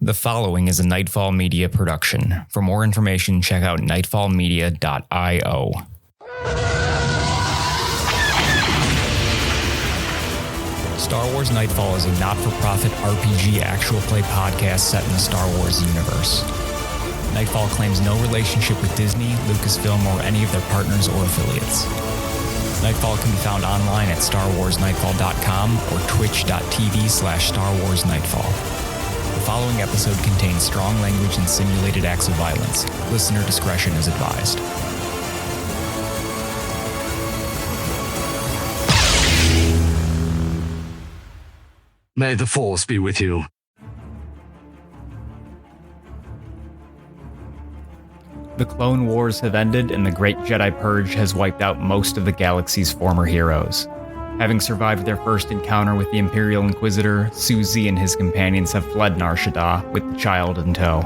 The following is a Nightfall Media production. For more information, check out nightfallmedia.io. Star Wars Nightfall is a not-for-profit RPG actual play podcast set in the Star Wars universe. Nightfall claims no relationship with Disney, Lucasfilm, or any of their partners or affiliates. Nightfall can be found online at starwarsnightfall.com or twitch.tv/StarWarsNightfall. The following episode contains strong language and simulated acts of violence. Listener discretion is advised. May the Force be with you. The Clone Wars have ended, and the Great Jedi Purge has wiped out most of the galaxy's former heroes. Having survived their first encounter with the Imperial Inquisitor, Syu Zee and his companions have fled Nar Shaddaa with the child in tow.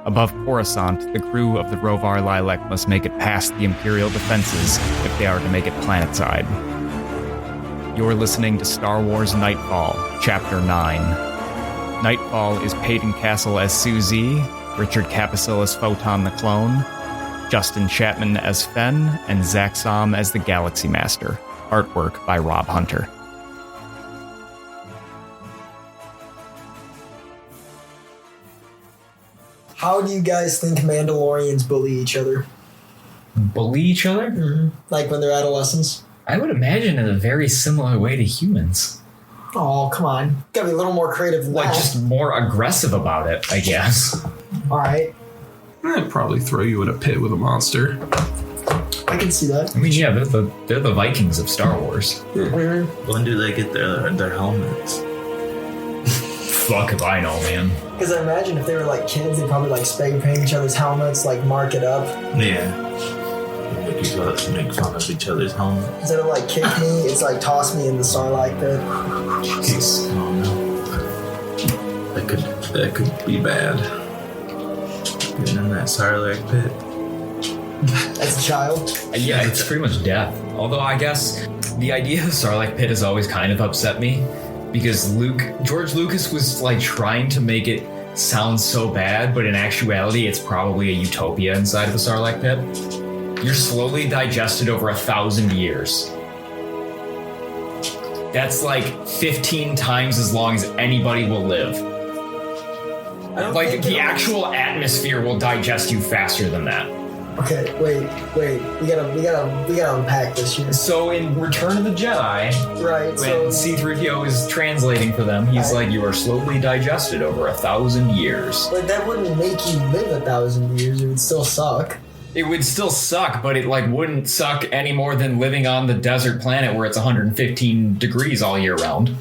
Above Coruscant, the crew of the Rhovar Lylek must make it past the Imperial defenses if they are to make it planetside. You're listening to Star Wars Nightfall, Chapter 9. Nightfall is Peyton Castle as Syu Zee, Richard Capisil as Photon the Clone, Justin Chapman as Fen, and Zach Som as the Galaxy Master. Artwork by Rob Hunter. How do you guys think Mandalorians bully each other? Bully each other? Mm-hmm. Like when they're adolescents? I would imagine in a very similar way to humans. Oh, come on. Gotta be a little more creative than Like, that. just more aggressive about it, I guess. Alright. I'd probably throw you in a pit with a monster. I can see that. I mean, yeah, they're the Vikings of Star Wars. Mm-hmm. When do they get their helmets? Fuck if I know, man. Because I imagine if they were like kids, they'd probably like spray paint each other's helmets, like mark it up. Yeah. Make fun of each other's helmets. Instead of like kick me, it's like toss me in the Sarlacc pit. Jeez. Oh no. That could be bad. Getting in that Sarlacc pit. As a child? Yeah, it's pretty much death. Although I guess the idea of the Sarlacc pit has always kind of upset me because George Lucas was like trying to make it sound so bad, but in actuality, it's probably a utopia inside of the Sarlacc pit. You're slowly digested over 1,000 years. That's like 15 times as long as anybody will live. Like the actual atmosphere will digest you faster than that. Okay, wait. We gotta unpack this here. So in Return of the Jedi, Right, when C-3PO is translating for them, he's like, you are slowly digested over 1,000 years. But that wouldn't make you live 1,000 years. It would still suck. It would still suck, but it like wouldn't suck any more than living on the desert planet where it's 115 degrees all year round.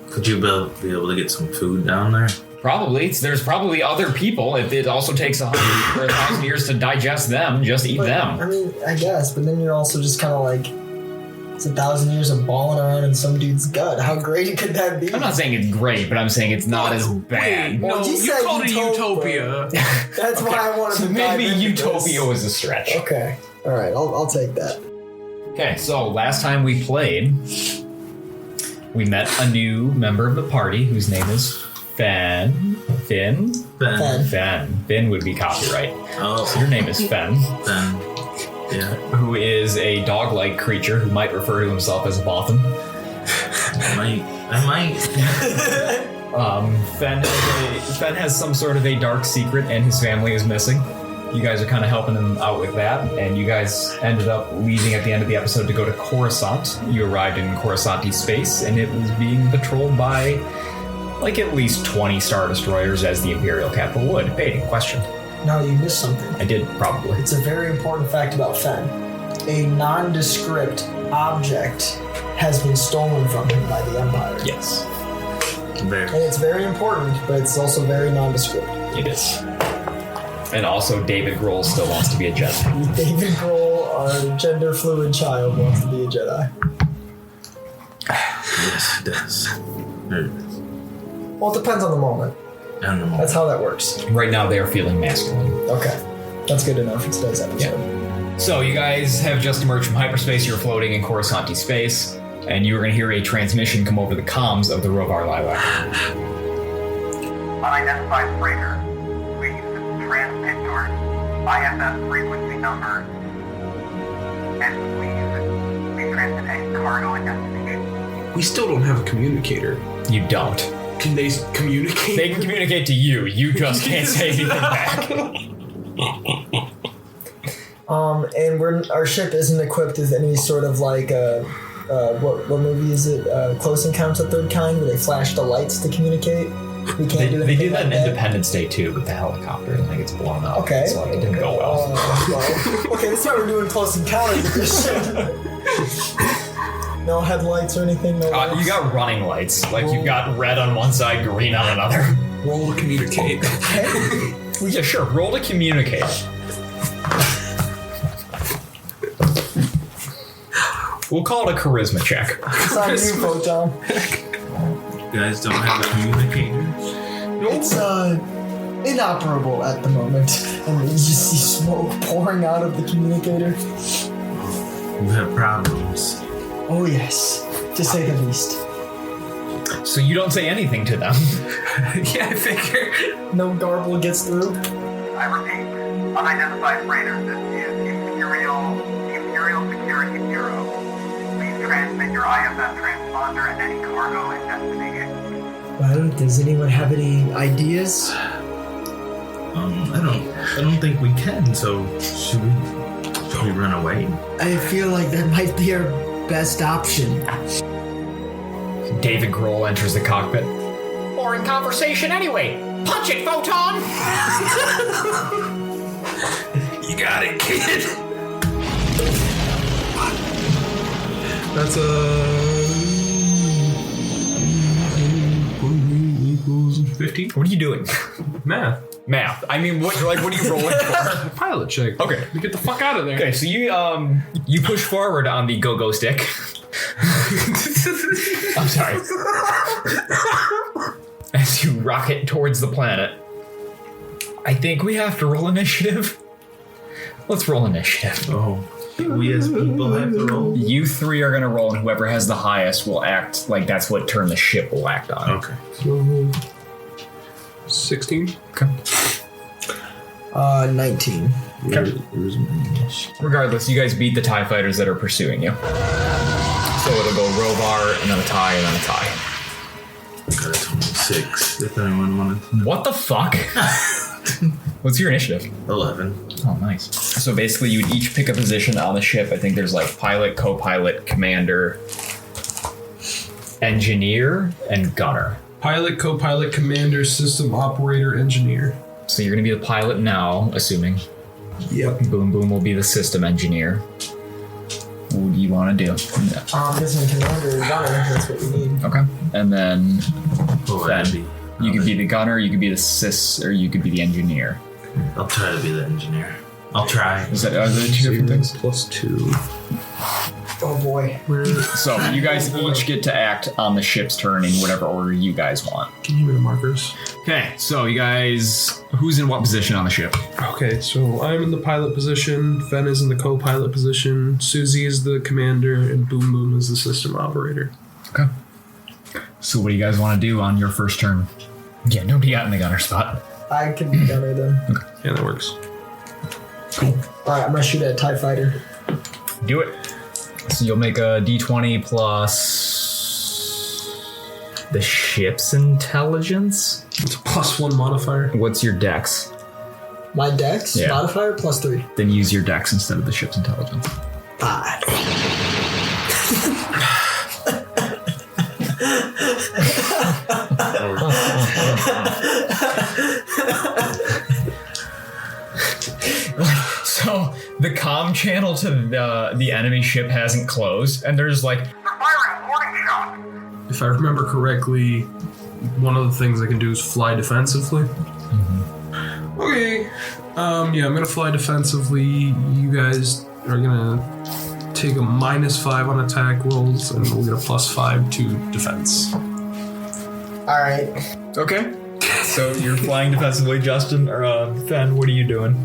Could you be able to get some food down there? Probably. There's probably other people. If it also takes 100 or 1,000 years to digest them, just eat them. I mean, I guess, but then you're also just kind of like, it's 1,000 years of balling around in some dude's gut. How great could that be? I'm not saying it's great, but I'm saying it's not as bad. Well, No, you called it utopia. That's why I wanted to dive Maybe into utopia this. was a stretch. Okay. All right. I'll take that. Okay, so last time we played, we met a new member of the party whose name is Finn. Ben. Finn would be copyright. Oh. So your name is Finn. Ben. Yeah. Who is a dog-like creature who might refer to himself as a Bothan. I might. Finn has some sort of a dark secret, and his family is missing. You guys are kind of helping him out with that, and you guys ended up leaving at the end of the episode to go to Coruscant. You arrived in Coruscanti space, and it was being patrolled by like at least 20 Star Destroyers, as the Imperial capital would. Peyton, question. No, you missed something. I did, probably. It's a very important fact about Fen. A nondescript object has been stolen from him by the Empire. Yes, And it's very important, but it's also very nondescript. it is. And also, David Grohl still wants to be a Jedi. David Grohl, our gender fluid child, wants to be a Jedi. Yes, it does. Well, it depends on the moment. That's how that works. Right now, they are feeling masculine. Okay. That's good enough for today's episode. So you guys have just emerged from hyperspace. You're floating in Coruscanti space, and you're going to hear a transmission come over the comms of the Rhovar Lylek. Unidentified freighter. Please transmit your IFF frequency number. And please transmit any cargo and destination. We still don't have a communicator. You don't. Can they communicate? They can communicate to you. You just can't say anything back. And our ship isn't equipped with any sort of like what movie is it? Close Encounters of the Third Kind, where they flash the lights to communicate. We can't do anything. They did that like in Independence Day too with the helicopter, and it gets blown up. Okay. So it didn't go well. Okay, that's why we're doing Close Encounters of this ship. No headlights or anything. No. You got running lights. Like you've got red on one side, green on another. Roll to communicate. Yeah, sure. Roll to communicate. We'll call it a charisma check. It's on you, Photon. You guys don't have a communicator? It's inoperable at the moment, and you just see smoke pouring out of the communicator. You have problems. Oh yes, to say the least. So you don't say anything to them. Yeah, I figure. No garble gets through. I repeat, unidentified freighter. This is Imperial Security Bureau. Please transmit your IFF transponder and any cargo and destination. Well, does anyone have any ideas? I don't think we can, so should we run away? I feel like that might be our best option. David Grohl enters the cockpit. Boring conversation anyway. Punch it, Photon! You got it, kid. That's equals 15. What are you doing? Math. Math. I mean, what are you rolling for? Pilot check. Okay. Get the fuck out of there. Okay, so you push forward on the go-go stick. I'm sorry. As you rocket towards the planet. I think we have to roll initiative. Let's roll initiative. Oh. We as people have to roll? You three are going to roll, and whoever has the highest will act like that's what turn the ship will act on. Okay. So, 16. Okay. 19. Okay. Regardless, you guys beat the TIE fighters that are pursuing you. So it'll go Rhovar, and then a TIE, and then a TIE. Got a 26, if anyone wanted to know. What the fuck? What's your initiative? 11. Oh, nice. So basically, you would each pick a position on the ship. I think there's like pilot, co-pilot, commander, engineer, and gunner. Pilot, co-pilot, commander, system operator, engineer. So you're going to be the pilot now, assuming. Yep. Boom Boom will be the system engineer. What do you want to do? Missing commander or gunner, that's what we need. Okay. And then Ben, you could be the gunner, you could be the sys, or you could be the engineer. I'll try to be the engineer. I'll try. Are there two different things? +2. Oh boy. So you guys each get to act on the ship's turn in whatever order you guys want. Can you give me the markers? Okay, so you guys, who's in what position on the ship? Okay, so I'm in the pilot position, Fen is in the co-pilot position, Syu Zee is the commander, and Boom Boom is the system operator. Okay. So what do you guys want to do on your first turn? Yeah, nobody got in the gunner spot. I can be gunner then. Okay. Yeah, that works. Cool. Alright, I'm gonna shoot at a TIE fighter. Do it. So you'll make a d20 plus the ship's intelligence. It's a +1 modifier. What's your dex? My dex modifier +3. Then use your dex instead of the ship's intelligence. 5. So the comm channel to the enemy ship hasn't closed, and there's like, They're firing a warning shot. If I remember correctly, one of the things I can do is fly defensively. Mm-hmm. Okay. Yeah, I'm gonna fly defensively. You guys are gonna take a -5 on attack rolls, and we'll get a +5 to defense. Alright. okay. So you're flying defensively, Justin, or Fen, what are you doing?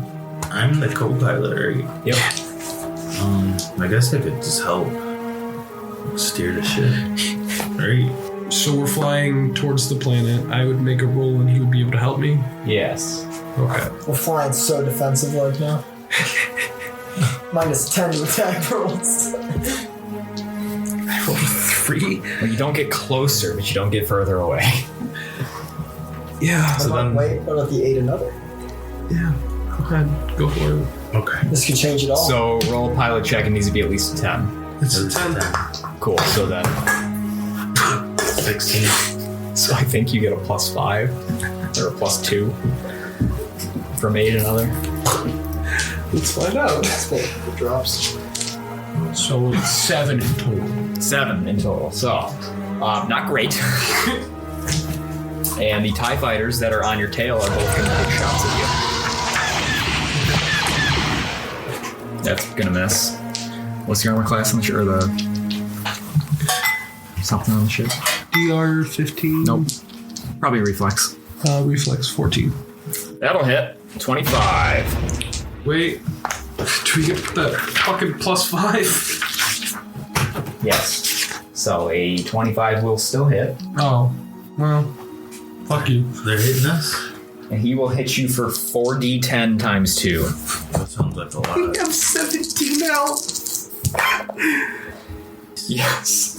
I'm the co-pilot, right? Yep. I guess I could just help steer the ship. Right? So we're flying towards the planet. I would make a roll and he would be able to help me? Yes. Okay. We're flying so defensive like now. -10 to attack rolls. I rolled a 3. Well, you don't get closer, but you don't get further away. Yeah. So then, Wait, what about the 8 another? Yeah. Okay. Go for it. okay. This could change it all. So roll a pilot check. It needs to be at least a 10. It's a It's 10. 10. Cool. So then, 16. so I think you get a +5 or a +2 from 8 another. Let's find out. It drops. So it's 7 in total. 7 in total. So, not great. And the TIE fighters that are on your tail are both going to take shots at you. That's going to miss. What's your armor class on the ship? Or the... something on the ship? DR 15. Nope. Probably reflex. Reflex 14. That'll hit. 25. Wait. Do we get that fucking +5? Yes. So a 25 will still hit. Oh. Well. Fuck you. They're hitting us? And he will hit you for 4d10 times 2. That sounds like a lot. I'm 17 now. Yes.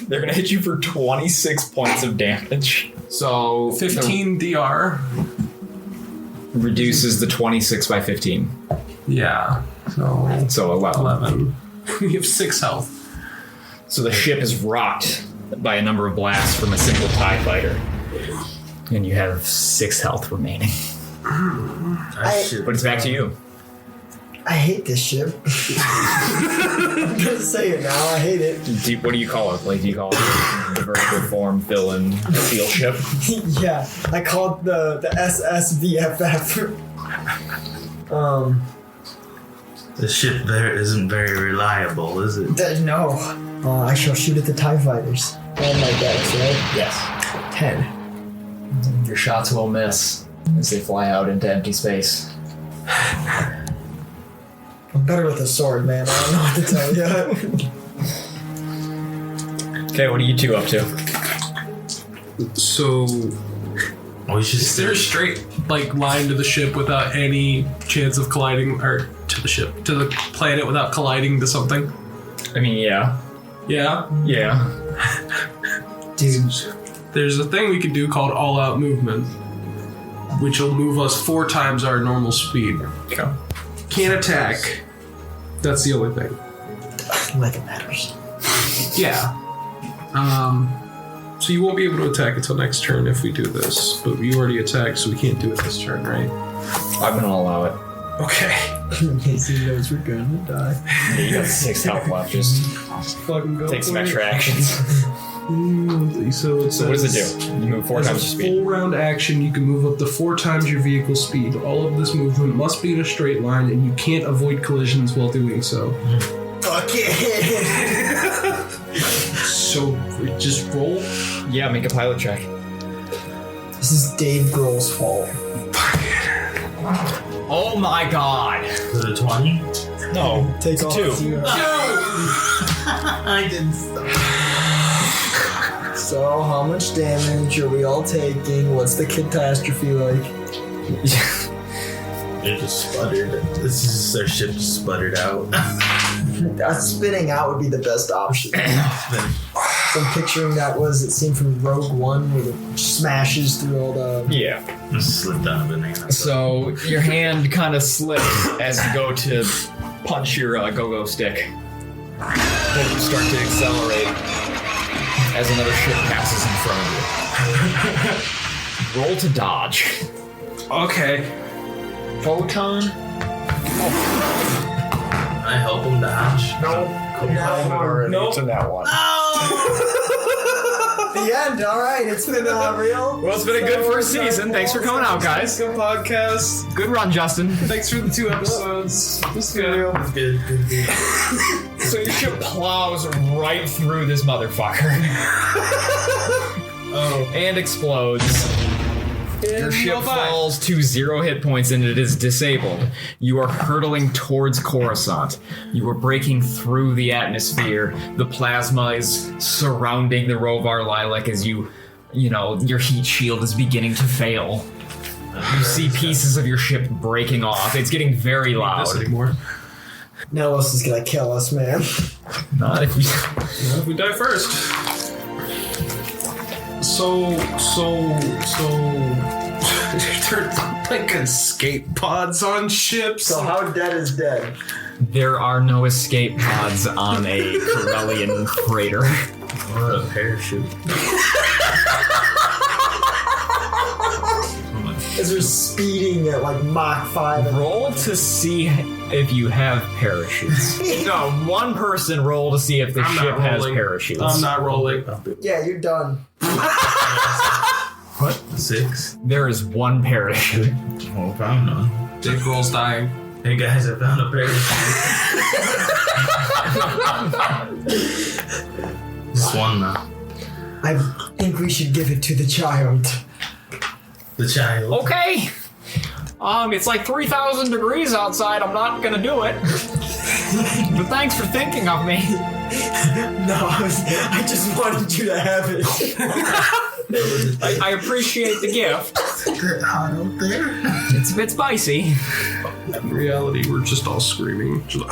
They're going to hit you for 26 points of damage. So 15 DR. Reduces the 26 by 15. Yeah. So 11. 11. We have 6 health. So the ship is rocked by a number of blasts from a single TIE fighter. And you have 6 health remaining. But it's back to you. I hate this ship. I'm gonna say it now. I hate it. What do you call it? Like, do you call it the vertical form fill-in seal ship? Yeah, I call it the SSVFF. The ship there isn't very reliable, is it? No. I shall shoot at the TIE fighters. And my decks, right? Yes. 10. Your shots will miss as they fly out into empty space. I'm better with a sword, man. I don't know what to tell you. Okay, what are you two up to? So We should is there a straight line to the ship without any chance of colliding, or to the ship, to the planet without colliding to something? I mean, yeah. Yeah. Yeah. Dude. There's a thing we could do called all-out movement, which will move us 4 times our normal speed. Okay. Can't attack. That's the only thing. Like it matters. Yeah. So you won't be able to attack until next turn if we do this, but you already attacked, so we can't do it this turn, right? I'm gonna allow it. Okay. In case he knows we're gonna die. Yeah, you got 6 health left. Just Fucking go take some for it. extra actions. So So what does it do? You move 4 As times a your speed. full round action, you can move up to 4 times your vehicle speed. All of this movement must be in a straight line, and you can't avoid collisions while doing so. Fuck it! So just roll. Yeah, make a pilot check. This is Dave Grohl's fault. Oh my god! Is it a 20? No, Take it's off 2. 0. I didn't stop. So, how much damage are we all taking? What's the catastrophe like? They just sputtered. This is their ship just sputtered out. Spinning out would be the best option. So I'm picturing that was it scene from Rogue One where it smashes through all the. Yeah. Just slipped on a banana. So your hand kind of slips as you go to punch your go-go stick. Then you start to accelerate as another ship passes in front of you. Roll to dodge. Okay. Photon? I help him dodge. No. Nope. It's in that one. The end, alright, it's been real. Well, it's been a good first season. Thanks for coming out, guys. Good podcast. Good run, Justin. Thanks for the 2 episodes. This is good. Good. So your ship plows right through this motherfucker. Oh. And explodes. Your ship well, bye. falls to 0 hit points and it is disabled. You are hurtling towards Coruscant. You are breaking through the atmosphere. The plasma is surrounding the Rhovar Lylek as your heat shield is beginning to fail. You see pieces of your ship breaking off. It's getting very loud. This anymore. Now Ellis is gonna kill us, man. Not if we... Not if we die first. So they're like escape pods on ships. So how dead is dead? There are no escape pods on a Corellian freighter. Or a parachute. As we're speeding at like Mach 5. Roll to see if you have parachutes. No, one person roll to see if the I'm ship not has rolling. parachutes. I'm not rolling. Yeah, you're done. What? 6? There is one parachute. Oh, found none. Dave rolls dying. Hey guys, I found a parachute. Just one now. I think we should give it to the child. The child. Okay. It's like 3,000 degrees outside. I'm not gonna do it. But thanks for thinking of me. No, I just wanted you to have it. I appreciate the gift. Hot out there. It's a bit spicy. In reality, we're just all screaming. Just,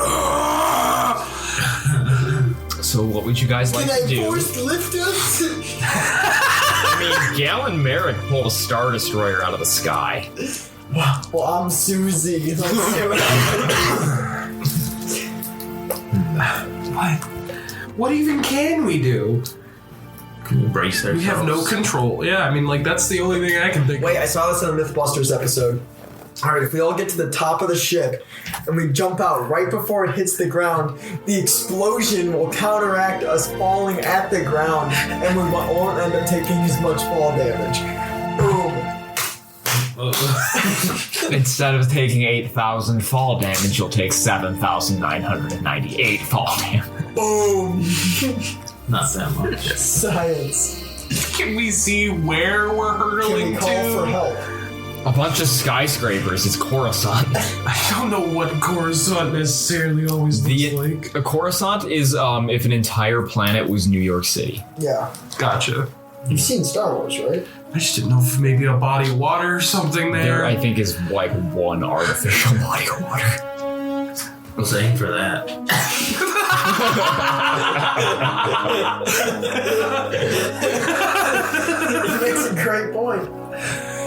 So what would you guys like Can to I do? force lift us? I mean, Galen Merrick pulled a Star Destroyer out of the sky. Well, I'm Syu Zee. Let's see what happens. what even can we do? Can we brace ourselves? We have no control. Yeah, I mean, like, that's the only thing I can think Wait, I saw this in a Mythbusters episode. Alright, if we all get to the top of the ship and we jump out right before it hits the ground, the explosion will counteract us falling at the ground and we won't end up taking as much fall damage. Boom. Instead of taking 8,000 fall damage, you'll take 7,998 fall damage. Boom. Not that much. Science. Can we see where we're Can hurtling we call to? for help? A bunch of skyscrapers. It's Coruscant. I don't know what Coruscant necessarily always looks like. A Coruscant is if an entire planet was New York City. Yeah. Gotcha. You've seen Star Wars, right? I just didn't know if maybe a body of water or something There, there. I think, is like one artificial body of water. We'll aim for that. He makes a great point.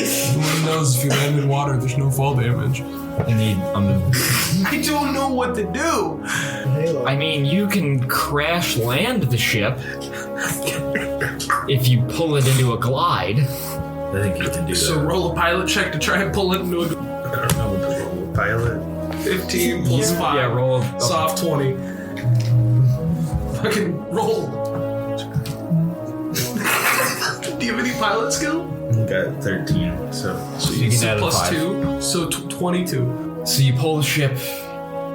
Everyone knows if you land in water, there's no fall damage. I need I don't know what to do. Halo. I mean, you can crash land the ship if you pull it into a glide. I think you can do that. So roll a pilot check to try and pull it into a I don't know what to roll. Pilot. 15 plus 5. Yeah, roll. Soft 20. Fucking roll. Do you have any pilot skill? Got 13, so You can add a plus 5. 2, so 22. So you pull the ship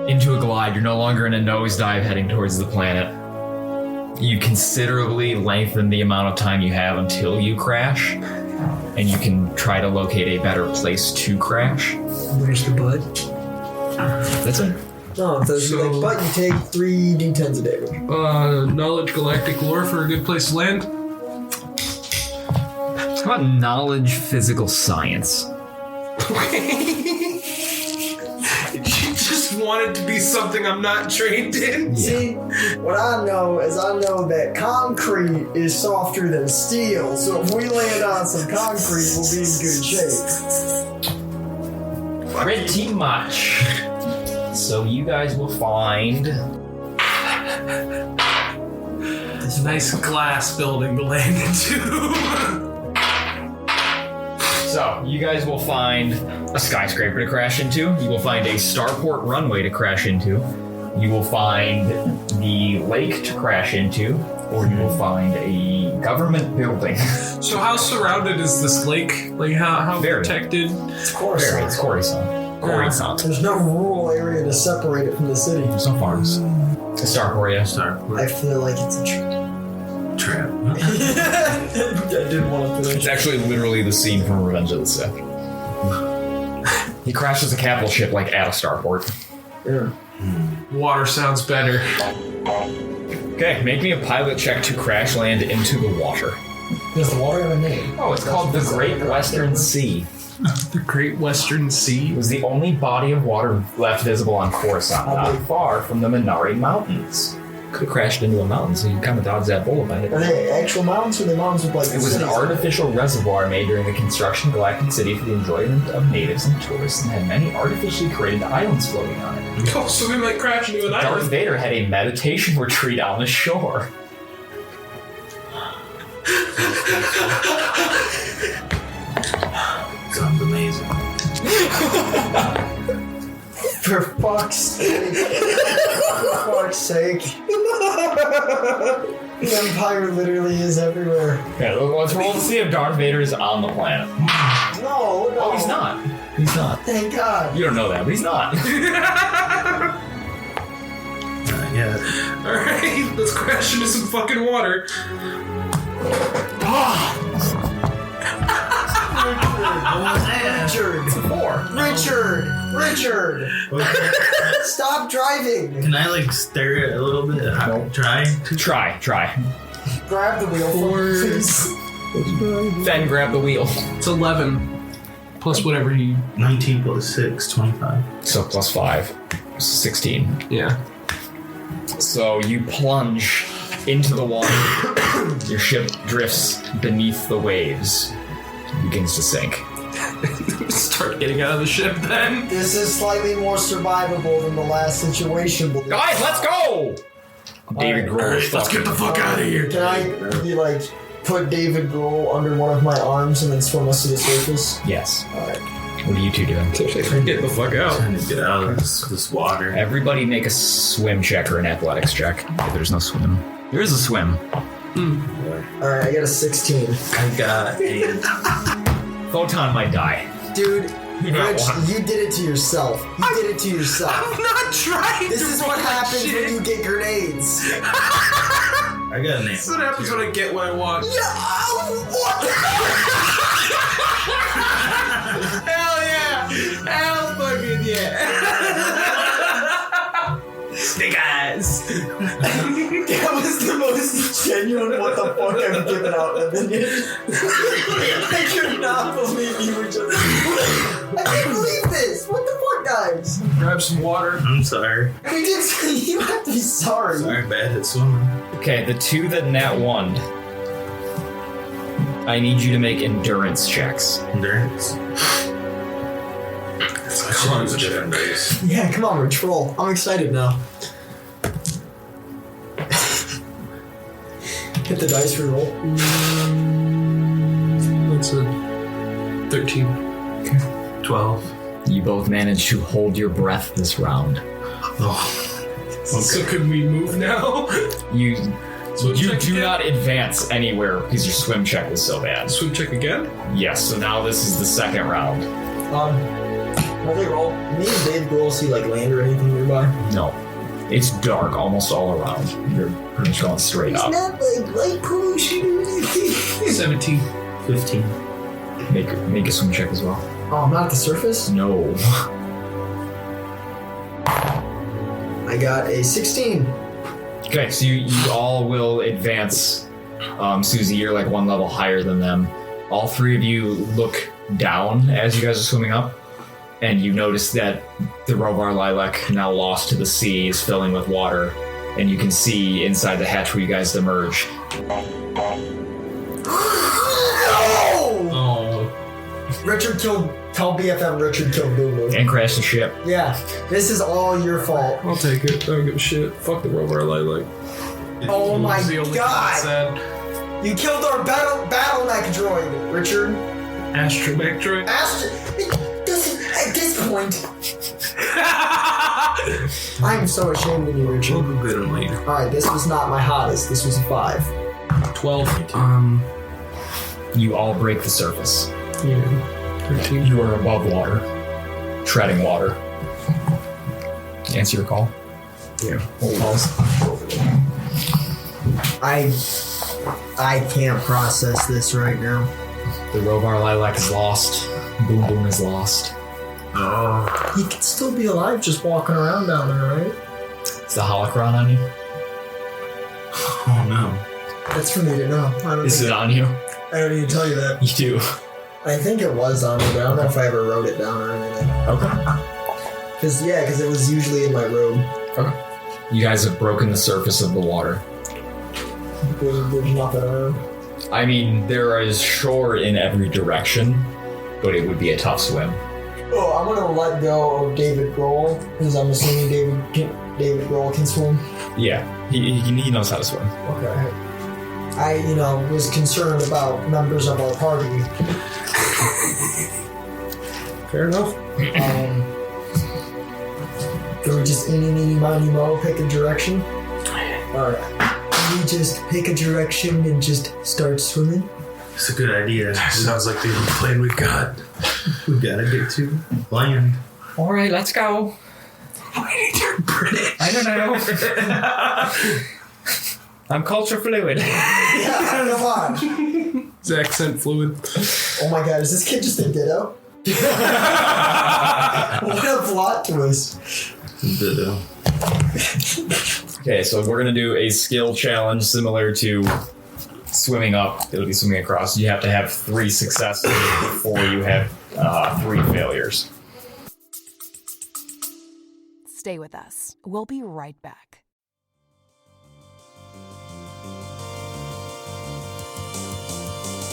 into a glide. You're no longer in a nosedive heading towards the planet. You considerably lengthen the amount of time you have until you crash, and you can try to locate a better place to crash. Where's the bud? That's it. No, it says So- like, but you take 3 d10s of damage. Knowledge galactic lore for a good place to land. How about knowledge physical science? She just wanted to be something I'm not trained in. See, what I know is I know that concrete is softer than steel, so if we land on some concrete, we'll be in good shape. Pretty much. So you guys will find This nice glass building to land into. So, you guys will find a skyscraper to crash into. You will find a starport runway to crash into. You will find the lake to crash into. Or you will find a government building. So how surrounded is this lake? Like how Very. protected? Of course. It's Coruscant. Coruscant. There's no rural area to separate it from the city. There's no farms. A starport, yeah. start. I feel like it's a trap. I didn't want to It's finish. actually literally the scene from Revenge of the Sith. He crashes a capital ship like at a starport. Yeah. Water sounds better. Okay, make me a pilot check to crash land into the water. Does the water have a name? Oh, it's called the Great Western Sea. The Great Western Sea. It was the only body of water left visible on Coruscant, not far from the Minari Mountains. Could have crashed into a mountain, so you kind of dodged that bullet by it. Are they actual mountains or are they mountains with like? It was an artificial reservoir made during the construction of Galactic City for the enjoyment of natives and tourists, and had many artificially created islands floating on it. Oh, so we might crash into an Darth island. Vader had a meditation retreat on the shore. Sounds amazing. For fuck's sake! For fuck's sake! The Empire literally is everywhere. Yeah, let's roll to see if Darth Vader is on the planet. No, no. Oh, he's not. He's not. Thank God. You don't know that, but he's not. Yeah. Alright, let's crash into some fucking water. Richard! Stop driving! Can I like stare it a little bit? Try? Try. Grab the wheel for me, please. Then grab the wheel. It's 11. Plus whatever he... 19 plus 6, 25. So plus 5. 16. Yeah. So you plunge into the water. Your ship drifts beneath the waves. It begins to sink. Start getting out of the ship then. This is slightly more survivable than the last situation. But Guys, let's go! David Grohl. Alright, let's get the fuck out of here. Can I, like, put David Grohl under one of my arms and then swim us to the surface? Yes. Alright. What are you two doing? Get the fuck out. Trying to get out of this water. Everybody make a swim check or an athletics check. Okay, there's no swim. There is a swim. Alright, I got a 16. I got a... Photon might die. Dude, You got Rich, one. you did it to yourself. You did it to yourself. I'm not trying This to is roll what like happens shit. when you get grenades. I got an This is what happens when I get what I want. Hell yeah! Hell fucking yeah! Stick eyes! That was the most genuine what the fuck I've given out in a minute. I could not believe you were just... I can't believe this! What the fuck, guys? Grab some water. I'm sorry. We did... You have to be sorry. Sorry, bad at swimming. Okay, the two that nat one. I need you to make endurance checks. Endurance. I should use a different dice. Yeah, come on, Rich, roll. I'm excited now. Hit the dice reroll. That's a 13. 12. You both managed to hold your breath this round. Oh. So could we move now? You Swim you check do again? not advance anywhere because your swim check was so bad. Swim check again? Yes, so now this is the second round. Will they roll? Me and Dave Grohl see like land or anything nearby? No. It's dark almost all around. You're pretty much going straight up. not like light pollution or anything. 17. 15. Make a swim check as well. Oh, I'm not at the surface? No. I got a 16. Okay, so you all will advance. Syu Zee, you're like one level higher than them. All three of you look down as you guys are swimming up, and you notice that the Rhovar Lylek, now lost to the sea, is filling with water, and you can see inside the hatch where you guys emerged. Oh! Richard killed... Tell BFM Richard killed Boo Boo. And crashed the ship. Yeah, this is all your fault. I'll take it. I don't give a shit. Fuck the Rhovar Lylek. Oh my It's the only god! sad You killed our battlemech droid, Richard. astromech droid. At this point, I'm so ashamed of you, Richard. We'll go get him later. Alright, this was not my hottest. This was a 5. 12. You all break the surface. Yeah. 13. You are above water, treading water. Answer your call. Yeah. Hold pause. I I can't process this right now. The Rhovar Lylek is lost. Boom Boom is lost. Oh. He could still be alive just walking around down there, right? Is the holocron on you? Oh no. That's for me to know. Is it on you? I don't need to tell you that. You do. I think it was on me, but I don't know if I ever wrote it down or anything. Okay. Because it was usually in my robe. Okay. You guys have broken the surface of the water. There's nothing around. I mean, there is shore in every direction, but it would be a tough swim. Oh, I'm gonna let go of David Grohl, because I'm assuming David Grohl can swim. Yeah, he knows how to swim. Okay. I, was concerned about members of our party. Fair enough. Do we just eeny, miny, mo, pick a direction? Alright. We just pick a direction and just start swimming? It's a good idea. Sounds like the only plan we've got. We gotta get to land. All right, let's go. Why did you turn British? I don't know. I'm culture fluid. Yeah, come on. His accent fluid. Oh my god, is this kid just a ditto? What a plot twist. Ditto. Okay, so we're gonna do a skill challenge similar to swimming up. It'll be swimming across. You have to have 3 successes before you have 3 failures. Stay with us. We'll be right back.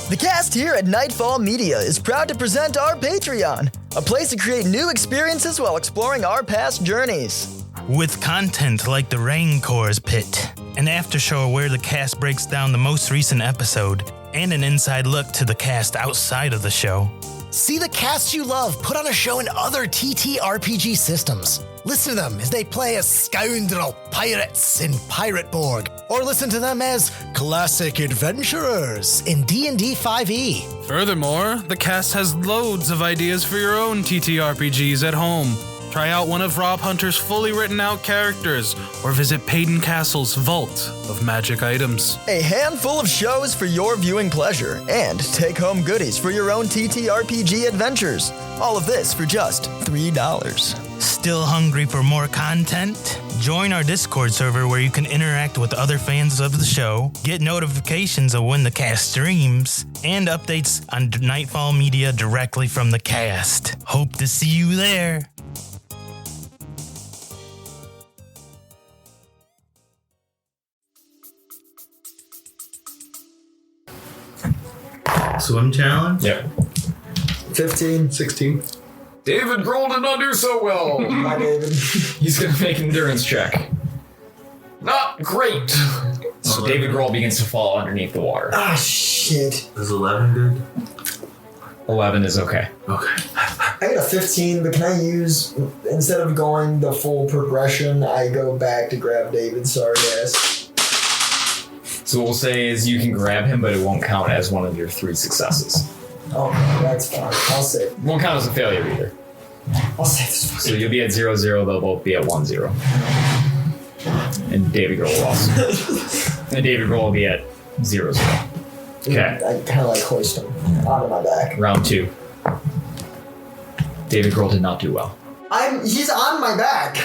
The cast here at Nightfall Media is proud to present our Patreon, a place to create new experiences while exploring our past journeys. With content like the Raincor's Pit, an after show where the cast breaks down the most recent episode, and an inside look to the cast outside of the show. See the cast you love put on a show in other TTRPG systems. Listen to them as they play as scoundrel pirates in Pirateborg, or listen to them as classic adventurers in D&D 5e. Furthermore, the cast has loads of ideas for your own TTRPGs at home. Try out one of Rob Hunter's fully written out characters, or visit Payton Castle's Vault of Magic Items. A handful of shows for your viewing pleasure, and take-home goodies for your own TTRPG adventures. All of this for just $3. Still hungry for more content? Join our Discord server where you can interact with other fans of the show, get notifications of when the cast streams, and updates on Nightfall Media directly from the cast. Hope to see you there. Swim challenge? Yep. 15. 16. David Grohl did not do so well. Hi, David. He's gonna make an endurance check. Not great. So David Grohl begins to fall underneath the water. Ah, shit. Is 11 good? 11 is okay. Okay. I got a 15, but can I use, instead of going the full progression, I go back to grab David? Sorry, guys. So what we'll say is you can grab him, but it won't count as one of your 3 successes. Okay, that's fine. I'll save. It won't count as a failure either. I'll save this. So you'll be at 0-0, they'll both be at 1-0. And David Grohl will also. And David Grohl will be at 0-0. Okay. I kind of like hoist him onto my back. Round 2. David Grohl did not do well. He's on my back.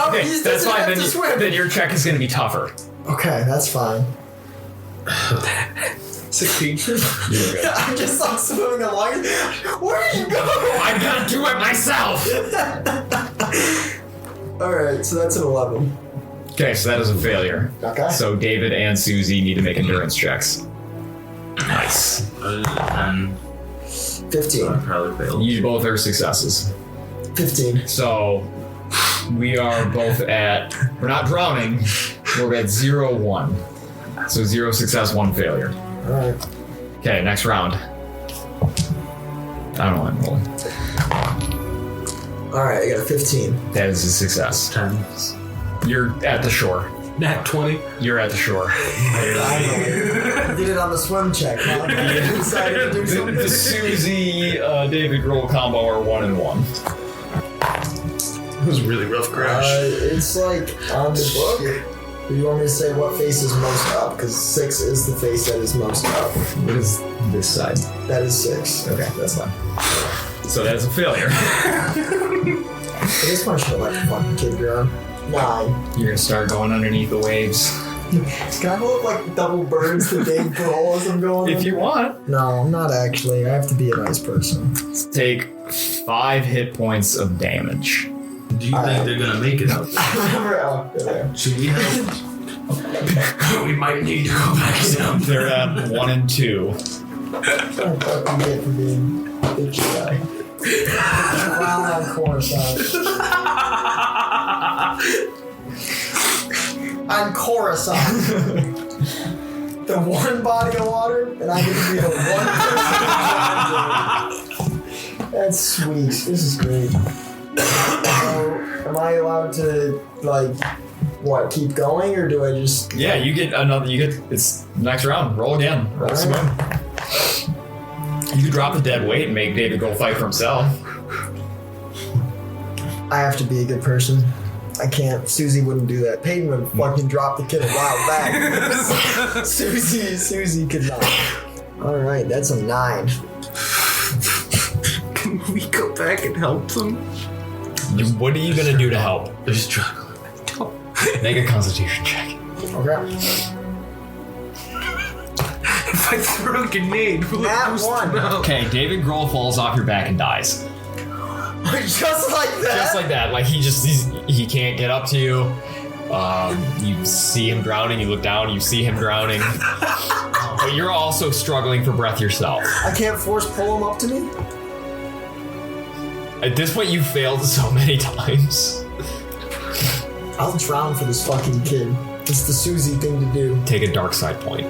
Okay, He that's doesn't fine. have to swim. Then your check is going to be tougher. Okay, that's fine. 16. You're good. I'm just like swimming along. Where are you going? I'm going to do it myself! Alright, so that's an 11. Okay, so that is a failure. Okay. So David and Syu Zee need to make endurance checks. Nice. 10. 15. I probably failed. You both are successes. 15. So we are both at, we're not drowning, we're at 0-1. So 0 success, 1 failure. Alright. Okay, next round. I don't know what I'm rolling. Alright, I got a 15. That is a success. 10. You're at the shore. Nat 20. You're at the shore. I did it on the swim check. Huh? I decided to do something. The Syu Zee, David Grohl combo are 1-1. It was a really rough crash. It's like on the book. Do you want me to say what face is most up? Because 6 is the face that is most up. What is this side? That is 6. Okay, that's fine. So that is a failure. I just want to show like a fucking kid ground. 9. You're gonna start going underneath the waves. Can I hold like double birds to Dave Grohl as I'm going? If you want. No, I'm not actually. I have to be a nice person. Take 5 hit points of damage. Do you think they're gonna make it out? Should we help? We might need to go back down. They're at 1 and 2. What the fuck you get for being a bitch guy? Around on Coruscant. On Coruscant. The one body of water, and I get to be the one person. That's sweet. This is great. So, am I allowed to, like, what, keep going, or do I just... Yeah, you get another, it's next round. Roll again. Roll swim. You drop the dead weight and make David go fight for himself. I have to be a good person. I can't. Syu Zee wouldn't do that. Peyton would fucking drop the kid a while back. Syu Zee could not. Alright, that's a 9. Can we go back and help them? What are you gonna do to help? They're struggling. Make a constitution check. Okay. If I throw a grenade, will Nat it boost 1. them out? Okay, David Grohl falls off your back and dies. Just like that? Just like that. Like he can't get up to you. You see him drowning, you look down, you see him drowning. But you're also struggling for breath yourself. I can't force pull him up to me? At this point, you've failed so many times. I'll drown for this fucking kid. It's the Syu Zee thing to do. Take a dark side point.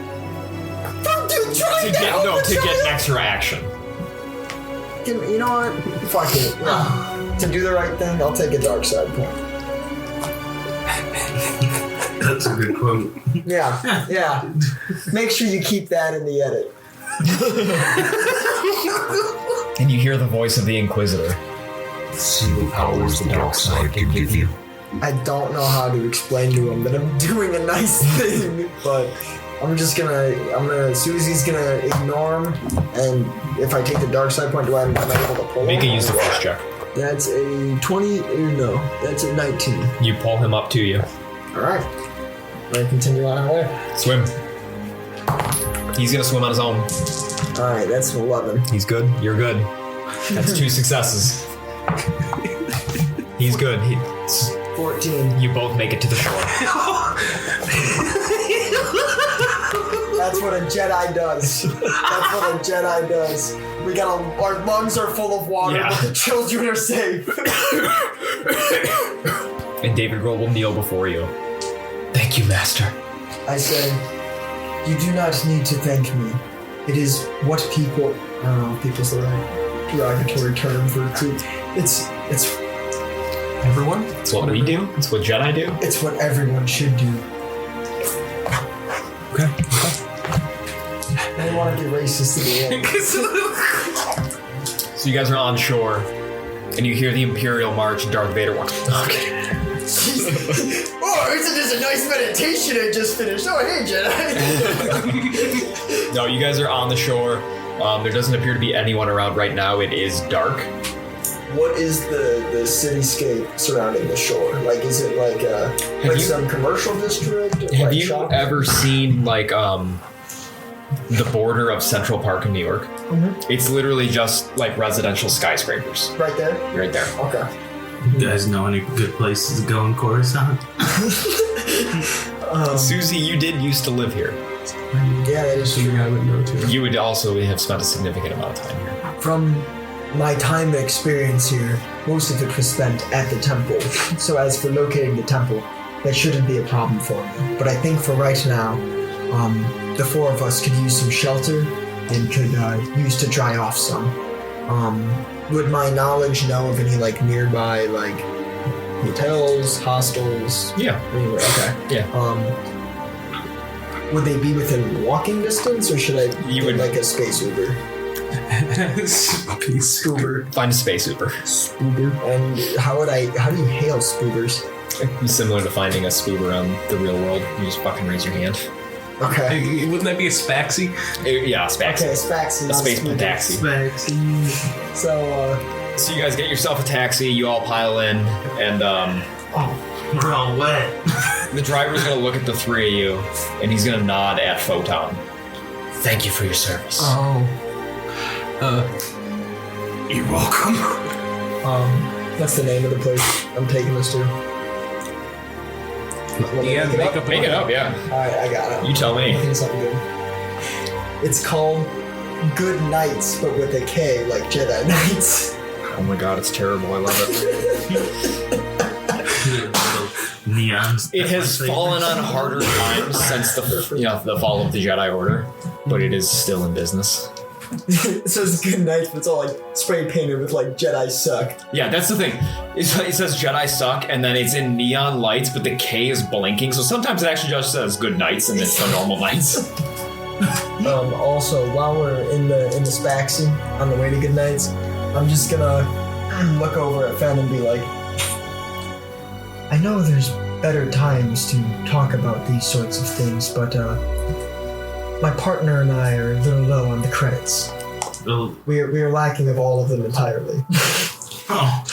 Fuck you, trying to help to get an extra action. You know what? Fuck it. Yeah. To do the right thing, I'll take a dark side point. That's a good quote. Yeah. Make sure you keep that in the edit. And you hear the voice of the Inquisitor. See the powers the dark side can give you. I don't know how to explain to him that I'm doing a nice thing, but Syu Zee's gonna ignore him, and if I take the dark side point, am I able to pull him? Make a use the force check. That's a 20, no, that's a 19. You pull him up to you. Alright. I continue on our way. Swim. He's gonna swim on his own. Alright, that's 11. He's good. You're good. That's 2 successes. He's good. 14. You both make it to the shore. That's what a Jedi does. Our lungs are full of water, but the children are safe. And David Grohl will kneel before you. Thank you, Master. I say, you do not need to thank me. It is what people... I don't know if people's the right derogatory term for it. It's everyone? It's what we do. It's what Jedi do. It's what everyone should do. Okay. I don't want to get racist at the end. So you guys are on shore, and you hear the Imperial March, and Darth Vader walks. Okay. Oh, isn't this a nice meditation I just finished? Oh, hey, Jedi. No, you guys are on the shore. There doesn't appear to be anyone around right now. It is dark. What is the cityscape surrounding the shore? Like, is it like some commercial district? Have you ever seen like the border of Central Park in New York? Mm-hmm. It's literally just like residential skyscrapers. Right there? Right there. Okay. You guys know any good places to go in Coruscant? Syu Zee, you did used to live here. Yeah, that is true. I would know too. You would also have spent a significant amount of time here. From my time and experience here, most of it was spent at the temple. So as for locating the temple, that shouldn't be a problem for me. But I think for right now, the 4 of us could use some shelter and could use to dry off some. Would my knowledge know of any like nearby like hotels, hostels? Yeah. Anyway, okay. Yeah. Would they be within walking distance, or should I get like a space Uber? Space Uber. Find a space Uber. Spoober. And how do you hail spoobers? Similar to finding a spoob around the real world. You just fucking raise your hand. Okay. Hey, wouldn't that be a spaxy? Yeah, spaxy. Okay, spaxy. A space taxi. Spaxy. So you guys get yourself a taxi, you all pile in, and We're all wet. the driver's gonna look at the three of you, and he's gonna nod at Photon. Thank you for your service. You're welcome. what's the name of the place I'm taking this to? Yeah, Make it up, yeah. Alright, I got it. You tell me. I think something good. It's called Good Nights, but with a K, like Jedi Knights. Oh my god, it's terrible. I love it. Neons. It has fallen on harder times since the fall of the Jedi Order, but it is still in business. It says Good Nights, but it's all like spray painted with like Jedi suck. Yeah, that's the thing. It says Jedi suck, and then it's in neon lights, but the K is blinking, so sometimes it actually just says Good Nights, and it's the normal nights. Also, while we're in the Spaxy on the way to Good Nights, I'm just gonna look over at Fen and be like, I know there's better times to talk about these sorts of things, but my partner and I are a little low on the credits. Oh. We are lacking of all of them entirely. I'm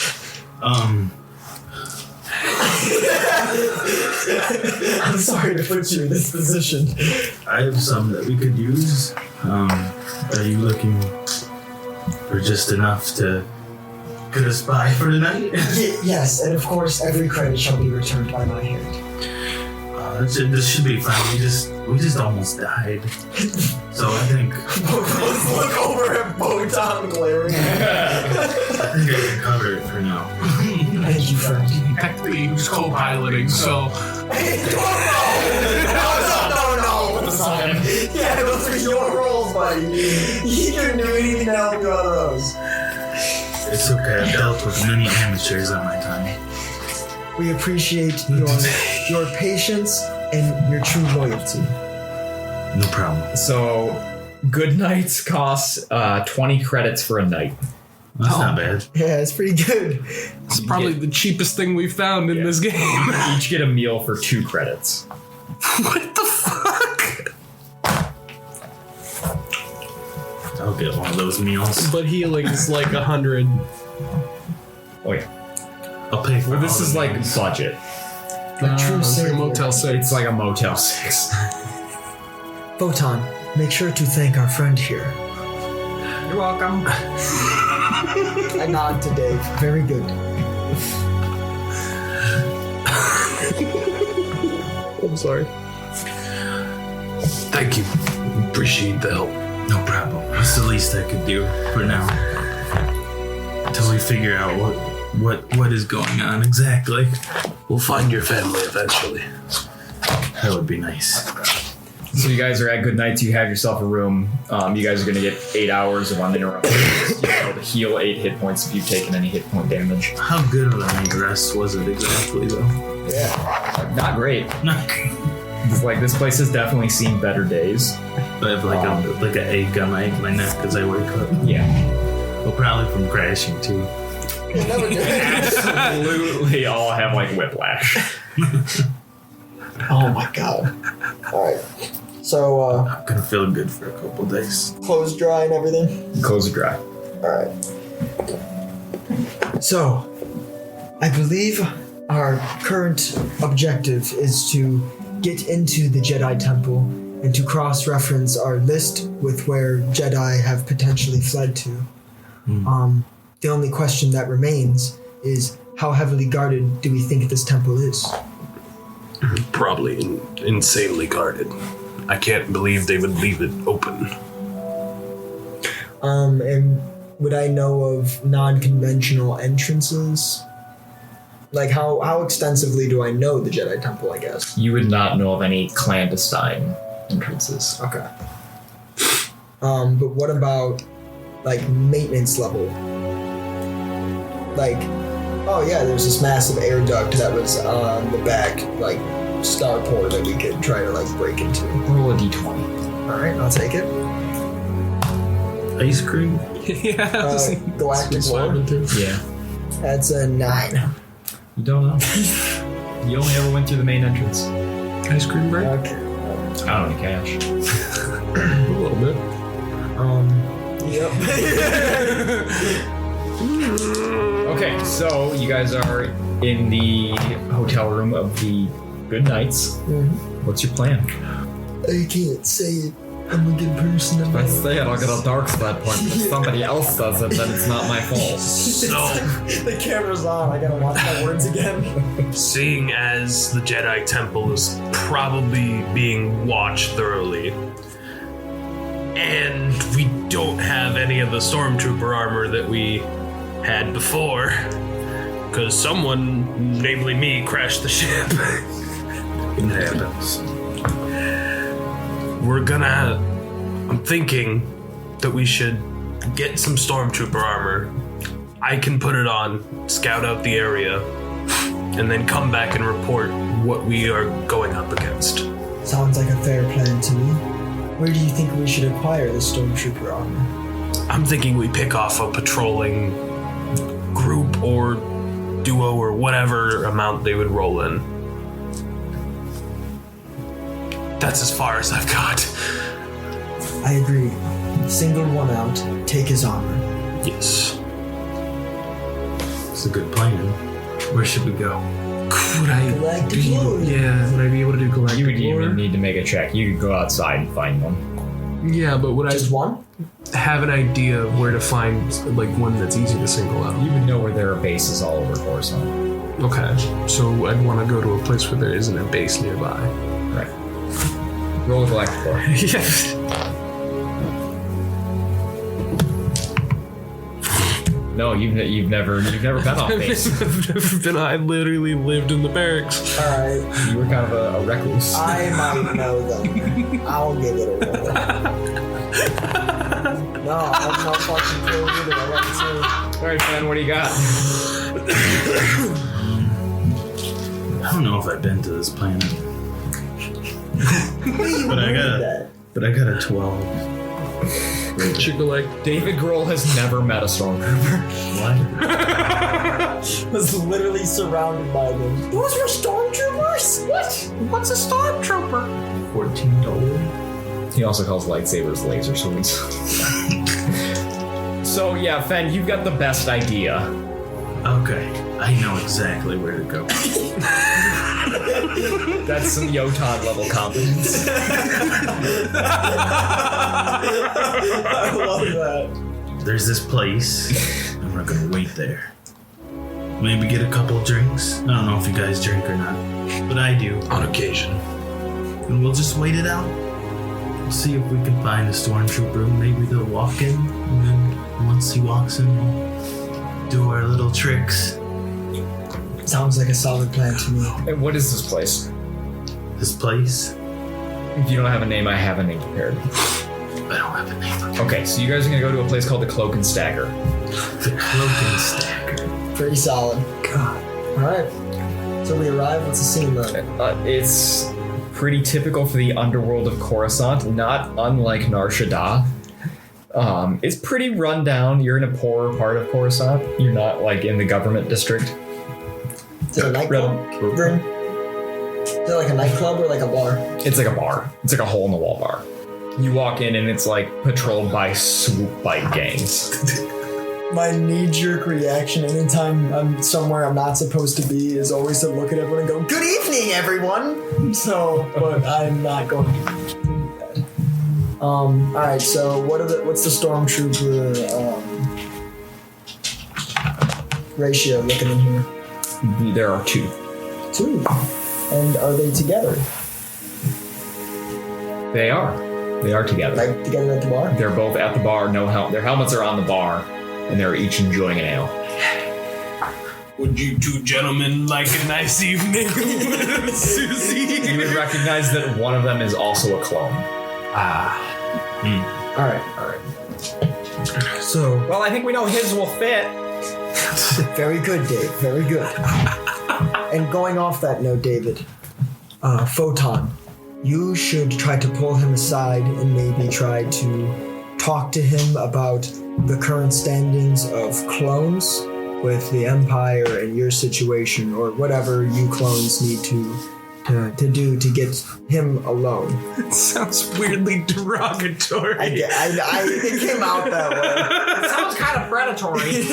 sorry to put you in this position. I have some that we could use. Are you looking for just enough to get us by for the night? Yes, and of course every credit shall be returned by my hand. This should be fine. We just almost died. So I think. Both look over at Botan glaring. I think I can cover it for now. Thank you, friend. Technically, he was co-piloting, so. No. Yeah, those are your roles, buddy. You couldn't do anything to help you out of those. It's okay. I've dealt with many amateurs on my time. We appreciate your patience and your true loyalty. No problem. So, Good Nights costs 20 credits for a night. That's not bad. Yeah, it's pretty good. It's probably the cheapest thing we found in this game. Each get a meal for 2 credits. What the fuck? I'll get one of those meals. But healing's like 100. Oh yeah. I'll pay for Well, this all is the like meals. budget. It's like a Motel 6. It's like a Motel 6. Photon, make sure to thank our friend here. You're welcome. I nod to Dave. Very good. I'm sorry. Thank you. Appreciate the help. No problem. That's the least I could do for now. Until we figure out what is going on exactly. We'll find your family eventually. That would be nice. So you guys are at Good Nights. You have yourself a room. You guys are going to get 8 hours of uninterrupted. You'll be able to heal 8 hit points if you've taken any hit point damage. How good of a night rest was it exactly, though? Yeah. Not great. Not great. It's like this place has definitely seen better days. I have like an egg on my neck as I wake up. Yeah. Well, probably from crashing too. Absolutely all have like whiplash. Oh my god. Alright. So, I'm gonna feel good for a couple days. clothes dry and everything? Clothes are dry. Alright. So, I believe our current objective is to get into the Jedi Temple and to cross-reference our list with where Jedi have potentially fled to. The only question that remains is how heavily guarded do we think this temple is? Probably insanely guarded. I can't believe they would leave it open. And would I know of non-conventional entrances? Like, how extensively do I know the Jedi Temple, I guess? You would not know of any clandestine entrances. Okay. But what about, like, maintenance level? Like, oh yeah, there's this massive air duct that was on the back, like, starport that we could try to, like, break into. Roll a d20. Alright, I'll take it. Ice cream? Yeah. Galactic Lord. Yeah. That's a 9. You don't know. You only ever went through the main entrance. Ice cream break? Okay. I don't need cash. A little bit. Yep. Okay, so you guys are in the hotel room of the Good Knights. What's your plan? I can't say it. I'm a good person. If I say it, I'll get a dark side point. If somebody else says it, then it's not my fault. So, The camera's on. I gotta watch my words again. seeing as the Jedi Temple is probably being watched thoroughly, and we don't have any of the Stormtrooper armor that we had before, because someone, namely me, crashed the ship. It happens. I'm thinking that we should get some Stormtrooper armor. I can put it on, scout out the area, and then come back and report what we are going up against. Sounds like a fair plan to me. Where do you think we should acquire the Stormtrooper armor? I'm thinking we pick off a patrolling group or duo or whatever amount they would roll in. That's as far as I've got. I agree. Single one out, take his armor. Yes. It's a good plan. Where should we go? Would I Galactic lore. would I be able to do galactic You would lore? even need to make a check. You could go outside and find one. Yeah, but would Just one? I have an idea of where to find like one that's easy to single out? You would know where there are bases all over Coruscant. Okay, so I'd want to go to a place where there isn't a base nearby. Right. Roll a galactic lore. Yes. No, you've never been off base. I literally lived in the barracks. Alright. You were kind of a recluse. I might know them. I'll give it a roll. No, I'm not fucking cool either. I got All right, man, what do you got? I don't know if I've been to this planet. But I got a 12. David Grohl has never met a stormtrooper. What? was literally surrounded by them. Those were stormtroopers? What? What's a stormtrooper? $14. He also calls lightsabers laser swords. So yeah, Fen, you've got the best idea. Okay, I know exactly where to go. That's some Yotan level competence. I love that. There's this place, and we're gonna wait there. Maybe get a couple drinks. I don't know if you guys drink or not, but I do. On occasion. And we'll just wait it out. We'll see if we can find a stormtrooper. Maybe they'll walk in, and then once he walks in, we'll do our little tricks. Sounds like a solid plan to me. And what is this place? This place? If you don't have a name, I have a name prepared. I don't have a name. Okay, so you guys are gonna go to a place called the Cloak and Stagger. The Cloak and Stagger. Pretty solid. God. Alright. So we arrive, what's the scene then? It's pretty typical for the underworld of Coruscant, not unlike Nar Shaddaa. It's pretty run down. You're in a poorer part of Coruscant. You're not like in the government district. Is it a nightclub? Is it like a nightclub or like a bar? It's like a bar. It's like a hole in the wall bar. You walk in and it's like patrolled by swoop bike gangs. My knee-jerk reaction anytime I'm somewhere I'm not supposed to be is always to look at everyone and go, "Good evening, everyone!" So, but I'm not going to do that. Alright, so what's the stormtrooper ratio looking in here? There are two. Two? And are they together? They are. They are together. Like together at the bar? They're both at the bar, no helmet. Their helmets are on the bar, and they're each enjoying an ale. Would you two gentlemen like a nice evening with Syu Zee? You would recognize that one of them is also a clone. Alright. So, well, I think we know his will fit. Very good, Dave. Very good. And going off that note, David, Photon, you should try to pull him aside and maybe try to talk to him about the current standings of clones with the Empire and your situation, or whatever you clones need to do to get him alone. It sounds weirdly derogatory. It came out that way. It sounds kind of predatory.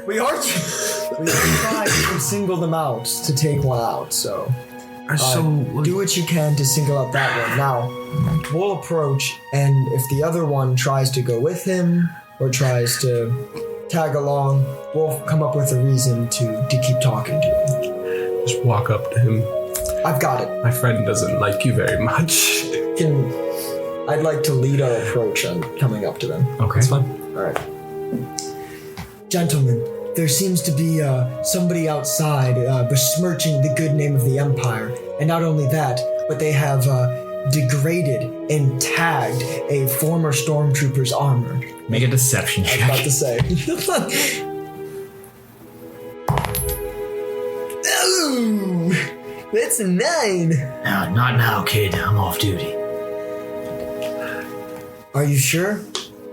We are trying to single them out, to take one out, so do what you can to single out that one. Now, we'll approach, and if the other one tries to go with him, or tries to tag along, we'll come up with a reason to keep talking to him. Just walk up to him. I've got it. My friend doesn't like you very much. I'd like to lead our approach on coming up to them. Okay. That's fine. All right. Gentlemen, there seems to be somebody outside besmirching the good name of the Empire. And not only that, but they have degraded and tagged a former stormtrooper's armor. Make a deception check. I was about to say. Ooh, that's a 9. Not now, kid. I'm off duty. Are you sure?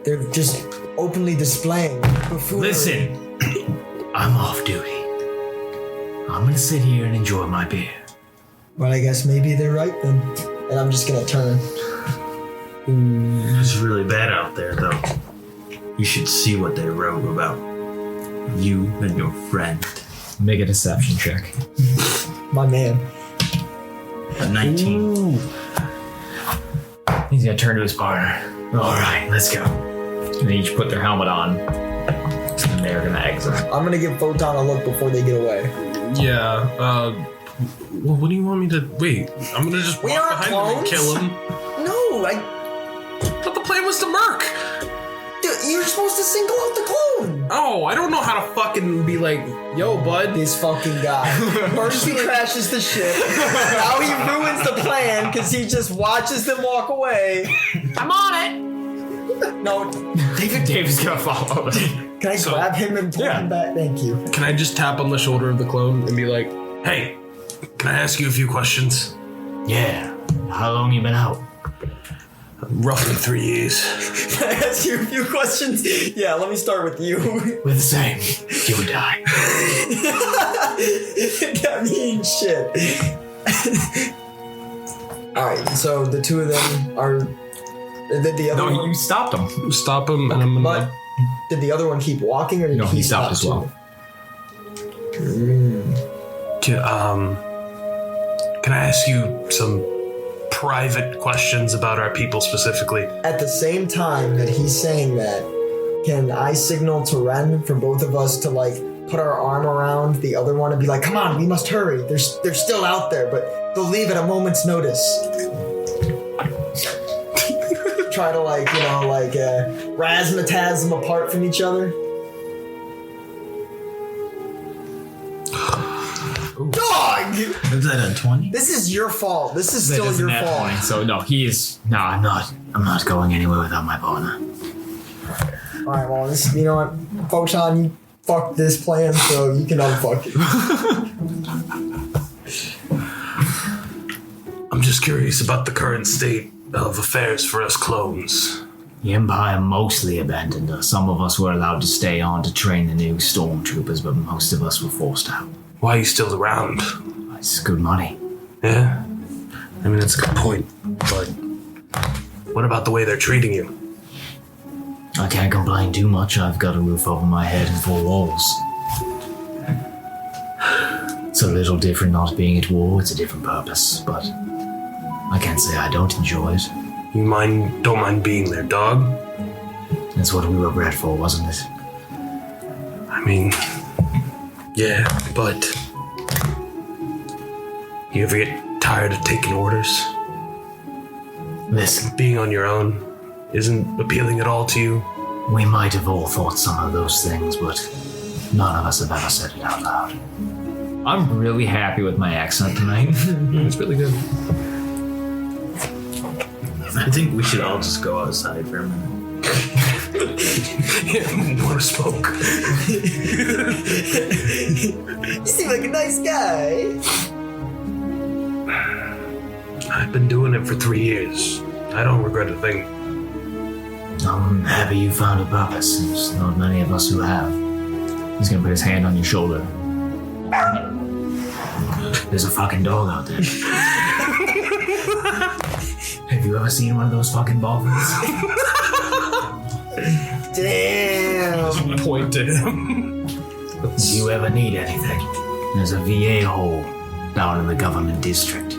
They're just openly displaying buffoonery. Listen, I'm off duty. I'm gonna sit here and enjoy my beer. Well, I guess maybe they're right then. And I'm just gonna turn. It's really bad out there, though. You should see what they wrote about you and your friend. Make a deception check. My man. A 19. Ooh. He's gonna turn to his partner. All right, let's go. And they each put their helmet on, and they're gonna exit. I'm gonna give Photon a look before they get away. Yeah, well, what do you want me to... Wait, I'm gonna just walk behind him and kill him? No, I thought the plan was to murk! Dude, you're supposed to single out the clone! Oh, I don't know how to fucking be like, yo, bud. This fucking guy. First he crashes the ship, now he ruins the plan because he just watches them walk away. I'm on it! No, Dave's gonna follow. Can I grab him and pull him back? Thank you. Can I just tap on the shoulder of the clone and be like, hey, can I ask you a few questions? Yeah. How long you been out? Roughly 3 years. Can I ask you a few questions? Yeah, let me start with you. We're the same. You would die. That means shit. Alright, so the two of them are... Did the other one... you stopped him. Stop him, and I'm gonna... But did the other one keep walking, or did he stopped as well? Can I ask you some private questions about our people specifically? At the same time that he's saying that, can I signal to Ren for both of us to like put our arm around the other one and be like, come on, we must hurry. They're still out there, but they'll leave at a moment's notice. Try to razzmatazz them apart from each other. Dog! Is that a 20? This is your fault. This is still your fault. 20, so no, he is... No, I'm not going anywhere without my partner. Alright, well, you know what? Photon, you fucked this plan, so you can unfuck it. I'm just curious about the current state of affairs for us clones. The Empire mostly abandoned us. Some of us were allowed to stay on to train the new stormtroopers, but most of us were forced out. Why are you still around? It's good money. Yeah? I mean, that's a good point, but what about the way they're treating you? I can't complain too much. I've got a roof over my head and 4 walls. It's a little different not being at war. It's a different purpose, but I can't say I don't enjoy it. You don't mind being their dog? That's what we were bred for, wasn't it? I mean, yeah, but you ever get tired of taking orders? Listen, being on your own isn't appealing at all to you? We might have all thought some of those things, but none of us have ever said it out loud. I'm really happy with my accent tonight. It's really good. I think we should all just go outside for a minute. Want to smoke? You seem like a nice guy. I've been doing it for 3 years. I don't regret a thing. I'm happy you found a purpose. There's not many of us who have. He's gonna put his hand on your shoulder. There's a fucking dog out there. Have you ever seen one of those fucking dolphins? Damn. Point to him. If you ever need anything, there's a VA hole down in the government district.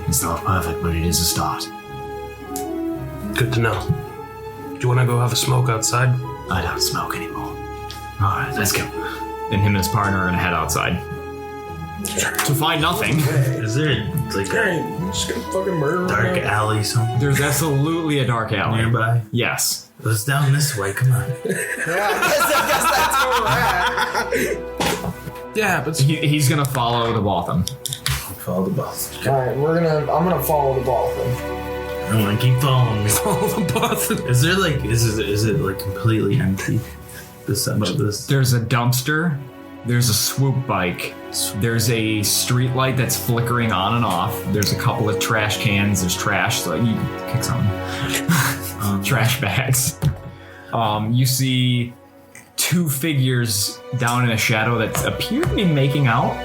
It's not perfect, but it is a start. Good to know. Do you want to go have a smoke outside? I don't smoke anymore. Alright, let's go. And him and his partner are gonna head outside. To find nothing. Is there like a Just gonna fucking murder dark alley somewhere There's absolutely a dark alley. nearby? Yes. Let's down this way. Come on. Yeah, I guess that's where we're at. Yeah, but He's gonna follow the Botham. Follow the bus. Alright, I'm gonna follow the ball then. I want to keep following me. follow the bus. Is there like is it like completely empty? Besides this. There's a dumpster. There's a swoop bike. There's a street light that's flickering on and off. There's a couple of trash cans. There's trash. So you kick something. Trash bags. You see two figures down in a shadow that appear to be making out.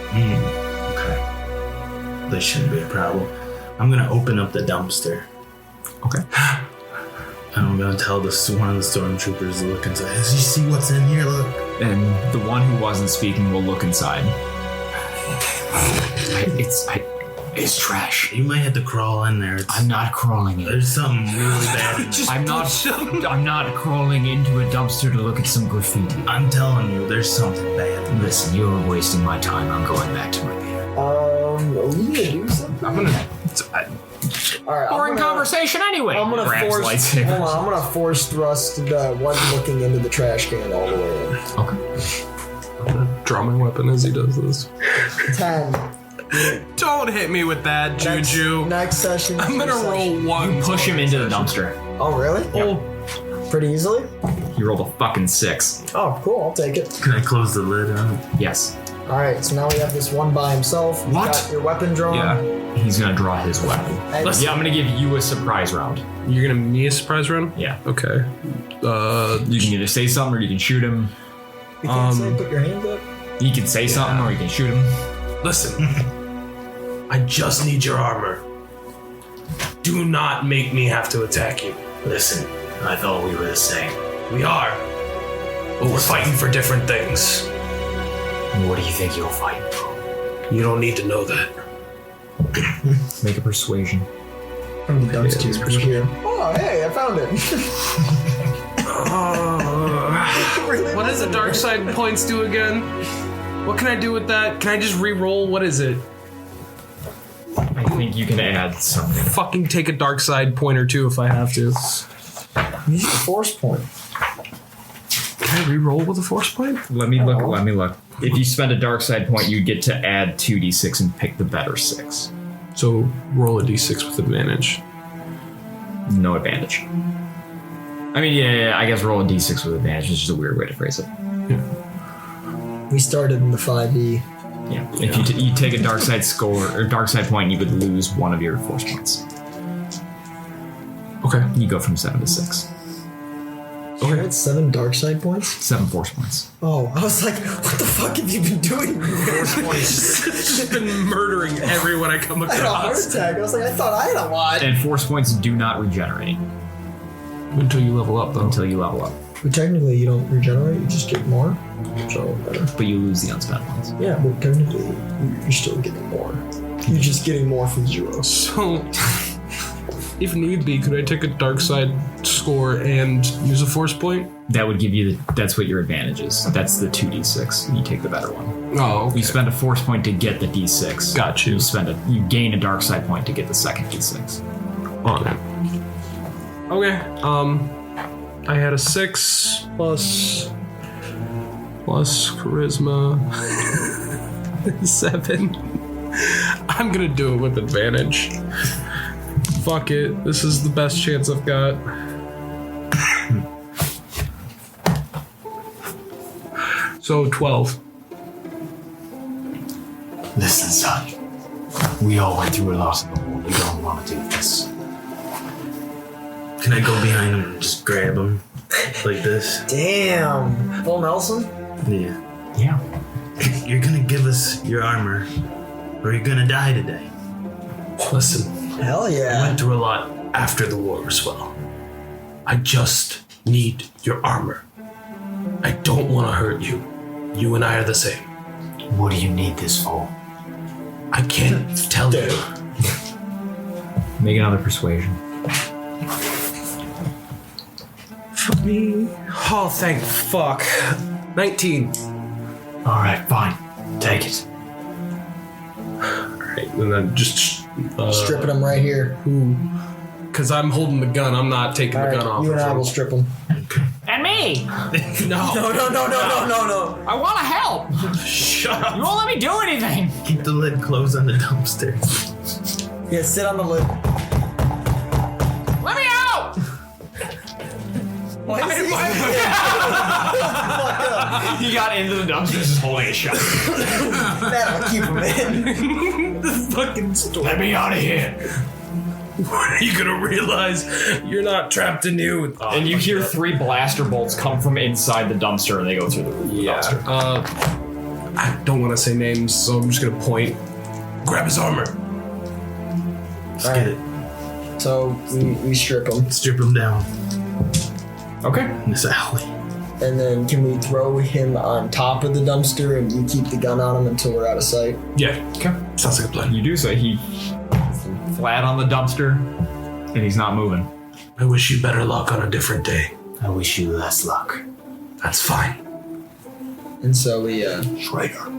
Okay. This shouldn't be a problem. I'm gonna open up the dumpster. Okay. And I'm gonna tell one of the stormtroopers to look inside. You see what's in here? Look. And the one who wasn't speaking will look inside. It's trash. You might have to crawl in there. I'm not crawling in. There's something really bad in there. I'm not crawling into a dumpster to look at some graffiti. I'm telling you, there's something bad. Listen, you're wasting my time. I'm going back to my beer. Are we gonna do something? I'm gonna. Alright, Boring conversation anyway. I'm gonna Grabs force. lightsabers. Hold on, I'm gonna force thrust the one looking into the trash can all the way in. Okay. I'm gonna draw my weapon as he does this. 10. Don't hit me with that, Juju. Next session. I'm gonna roll one. You push him into the dumpster. Oh really? Yep. Pretty easily. He rolled a fucking 6. Oh, cool. I'll take it. Can I close the lid on it? Yes. All right. So now we have this one by himself. You've What? Got your weapon drawn. Yeah. He's gonna draw his weapon. Listen. Yeah, I'm gonna give you a surprise round. You're gonna give me a surprise round? Yeah. Okay. You can either say something or you can shoot him. You can't say put your hands up. You can say something or you can shoot him. Listen. I just need your armor. Do not make me have to attack you. Listen, I thought we were the same. We are. But we're fighting for different things. What do you think you're fighting for? You don't need to know that. Make a persuasion. From the dumpster here. Oh, hey, I found it. What does the dark side points do again? What can I do with that? Can I just re-roll? What is it? I think you can add something. Fucking take a dark side point or two if I have to. Use your force point. Can I re-roll with a force point? Let me look. If you spend a dark side point, you get to add 2d6 and pick the better 6. So roll a d6 with advantage. No advantage. I mean, yeah, I guess roll a d6 with advantage is just a weird way to phrase it. Yeah. We started in the 5e. Yeah. If you take a dark side score or dark side point, you would lose one of your force points. Okay. You go from 7 to 6. Okay. That's 7 dark side points? 7 force points. Oh, I was like, what the fuck have you been doing? Force points. Just been murdering everyone I come I had a heart across. attack. I was like, I thought I had a lot. And force points do not regenerate Until you level up, though. until you level up. But technically, you don't regenerate, you just get more. So, better. But you lose the unspent ones. Yeah, but technically, you're still getting more. You're just getting more from 0. So, if need be, could I take a dark side score and use a force point? That would give you that's what your advantage is. That's the 2d6. You take the better one. Oh, okay. You spend a force point to get the d6. Got you. You gain a dark side point to get the second d6. Okay. I had a 6 plus charisma 7. I'm gonna do it with advantage. Fuck it. This is the best chance I've got. So 12. Listen, son. We all went through a lot. We don't want to do this. Can I go behind him and just grab him like this? Damn. Full Nelson? Yeah. Yeah. You're gonna give us your armor, or you're gonna die today. Listen, Hell I yeah. went through a lot after the war as well. I just need your armor. I don't want to hurt you. You and I are the same. What do you need this for? I can't tell you. Make another persuasion. For me? Oh, thank fuck. 19. Alright, fine. Take it. Alright, and then just... Stripping him right here. Who? Because I'm holding the gun. I'm not taking All the right, gun off. you and I will strip him. And me! No. No. I want to help! Shut up. You won't let me do anything! Keep the lid closed on the dumpster. Yeah, sit on the lid. Let me out! Why is he He got into the dumpster just holding a shot. That'll keep him in. The fucking store. Let me out of here! When are you gonna realize you're not trapped in you? And you hear 3 blaster bolts come from inside the dumpster and they go through the roof of the dumpster. I don't want to say names, so I'm just gonna point. Grab his armor. Let's get it. So we strip him. Strip him down Okay. in this alley. And then can we throw him on top of the dumpster and you keep the gun on him until we're out of sight? Yeah. Okay. Sounds like a plan. You do so. He flat on the dumpster and he's not moving. I wish you better luck on a different day. I wish you less luck. That's fine. And so we Traitor.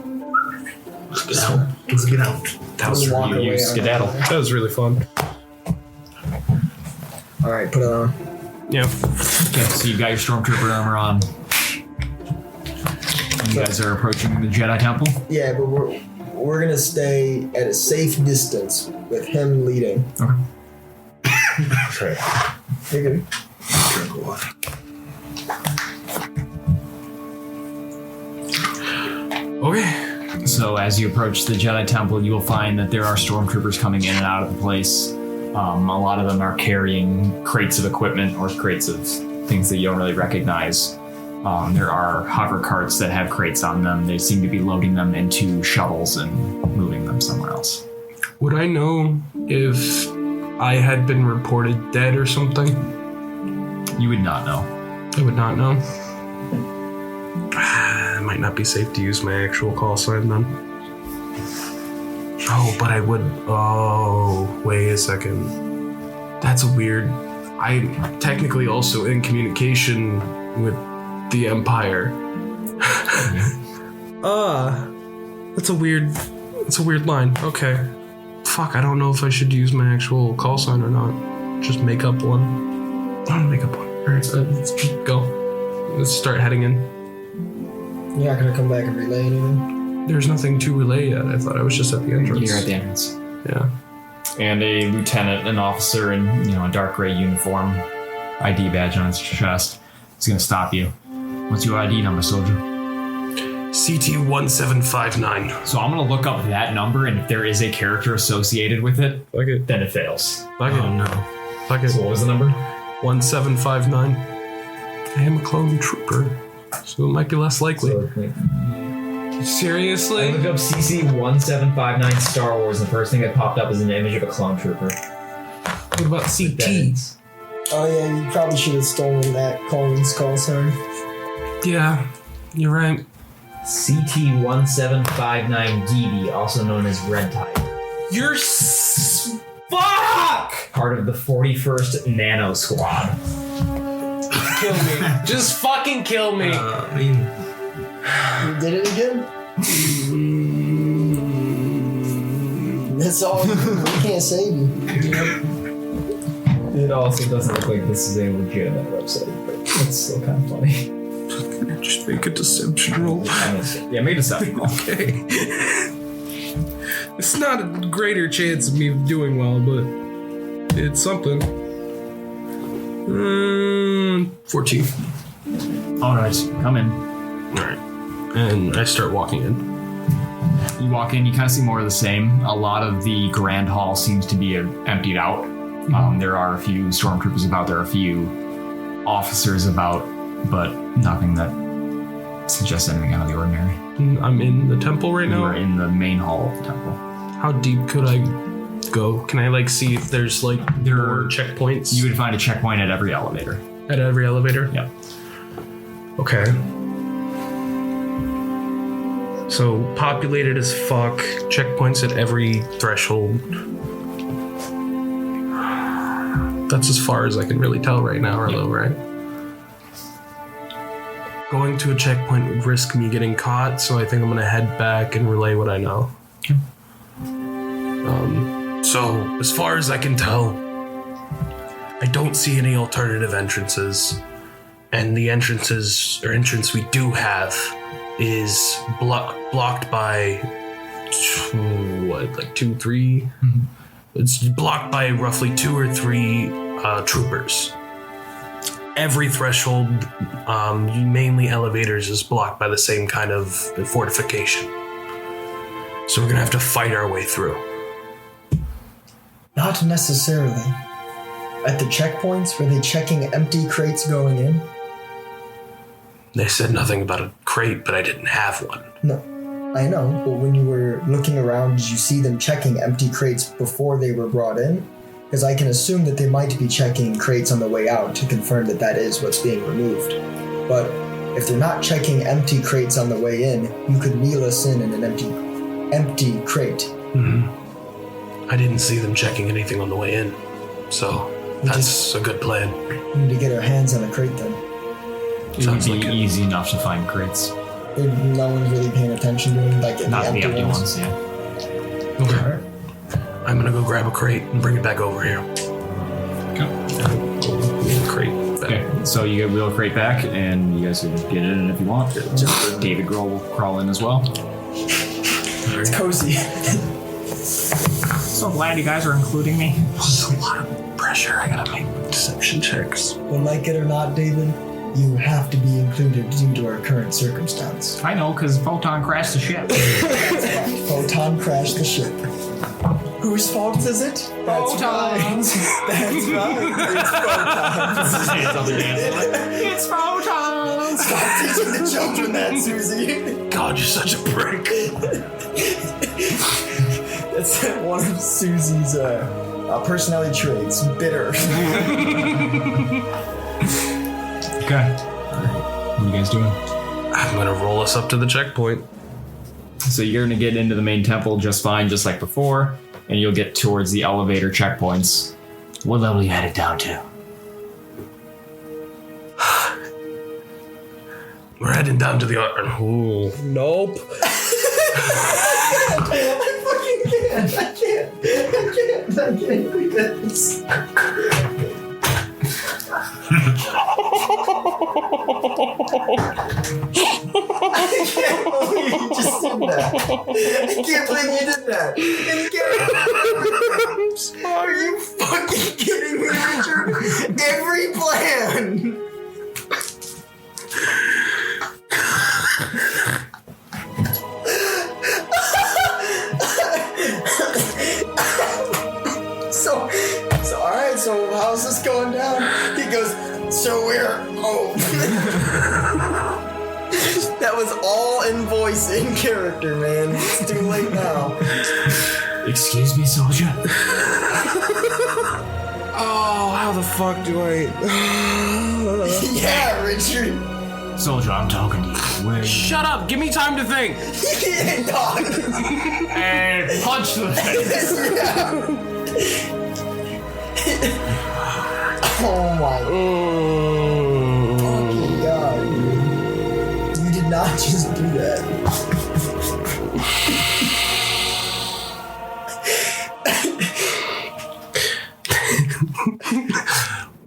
Let's get out. Let's get out. That was walk really, away. skedaddle. that was really fun. All right, put it on. Yeah. Okay, so you got your stormtrooper armor on. And you guys are approaching the Jedi Temple. Yeah, but we're gonna stay at a safe distance with him leading. Traitor. You're good. Drink water. Okay. So as you approach the Jedi Temple, you will find that there are stormtroopers coming in and out of the place. A lot of them are carrying crates of equipment or crates of things that you don't really recognize. There are hover carts that have crates on them. They seem to be loading them into shuttles and moving them somewhere else. Would I know if I had been reported dead or something? You would not know. I would not know. It might not be safe to use my actual call sign then. Oh, but I would. Oh, wait a second. That's weird. I'm technically also in communication with the Empire. That's a weird line. Okay. Fuck, I don't know if I should use my actual call sign or not. Just make up one. I'm gonna make up one. Alright, let's just go. Let's start heading in. You're not gonna come back and relay anything? There's nothing to relay yet. I thought I was just at the entrance. You're at the entrance. Yeah. And a lieutenant, an officer in a dark gray uniform, ID badge on his chest, is going to stop you. What's your ID number, soldier? CT-1759. So I'm going to look up that number, and if there is a character associated with it, then it fails. Oh no. Fuck it. So what was the number? 1759. I am a clone trooper, so it might be less likely. Seriously? I looked up CC-1759 Star Wars, and the first thing that popped up is an image of a clone trooper. What about CT? Oh yeah, you probably should have stolen that Colin's call sign. Yeah, you're right. CT-1759 DB, also known as Red Tiger. You're fuck! Part of the 41st Nano Squad. Kill me. Just fucking kill me. You did it again? That's all. We can't save you. It also doesn't look like this is a legitimate website, but it's still kind of funny. Just make a deception roll. Yeah, make a deception roll. Okay. It's not a greater chance of me doing well, but it's something. 14. All right, come in. All right. And I start walking in. You walk in, you kind of see more of the same. A lot of the grand hall seems to be emptied out. There are a few stormtroopers about, there are a few officers about, but nothing that suggest anything out of the ordinary. I'm in the temple right You now. are in the main hall of the temple. How deep could I go? Can I like see if there's like more checkpoints? You would find a checkpoint at every elevator. At every elevator? Yep. Okay. So populated as fuck, checkpoints at every threshold. That's as far as I can really tell right now, Arlo, right? Going to a checkpoint would risk me getting caught, so I think I'm gonna head back and relay what I know. Okay. So, as far as I can tell, I don't see any alternative entrances. And the entrance we do have is blocked by, like 2, 3? Mm-hmm. It's blocked by roughly 2 or 3 troopers. Every threshold, mainly elevators, is blocked by the same kind of fortification. So we're gonna have to fight our way through. Not necessarily. At the checkpoints, were they checking empty crates going in? They said nothing about a crate, but I didn't have one. No, I know, but when you were looking around, did you see them checking empty crates before they were brought in? Because I can assume that they might be checking crates on the way out to confirm that that is what's being removed. But if they're not checking empty crates on the way in, you could wheel us in an empty crate. Mm-hmm. I didn't see them checking anything on the way in, so that's a good plan. We need to get our hands on a crate then. It would be easy enough to find crates. No one's really paying attention to them, like in Not the empty ones. yeah. Okay. All right. I'm gonna go grab a crate and bring it back over here. Okay. Crate back. Okay, so you get wheel crate back, and you guys can get in if you want. David Grohl will crawl in as well. It's cozy. So glad you guys are including me. There's a lot of pressure. I gotta make deception checks. Well, like it or not, David, you have to be included due to our current circumstance. I know, because Photon crashed the ship. Photon crashed the ship. Whose fault is it? Photons. That's right. It's photons. Stop teaching the children that, Syu Zee. God, you're such a prick. That's one of Syu Zee's personality traits. Bitter. Okay. What are you guys doing? I'm gonna roll us up to the checkpoint. So you're gonna get into the main temple just fine, just like before, and you'll get towards the elevator checkpoints. What level are you headed down to? We're heading down to the... Ooh. Nope. I can't do this. I can't believe you just did that. I can't believe you did that. Are you fucking kidding me, Richard? Every plan. So alright, so how's this going down? He goes, so we're home. That was all in voice, in character, man. It's too late now. Excuse me, soldier? Oh, how the fuck do I... Yeah, Richard. Soldier, I'm talking to you. Where Shut up! Give me time to think! Dog. And punch the face. Oh my fucking god, dude. You did not just do that.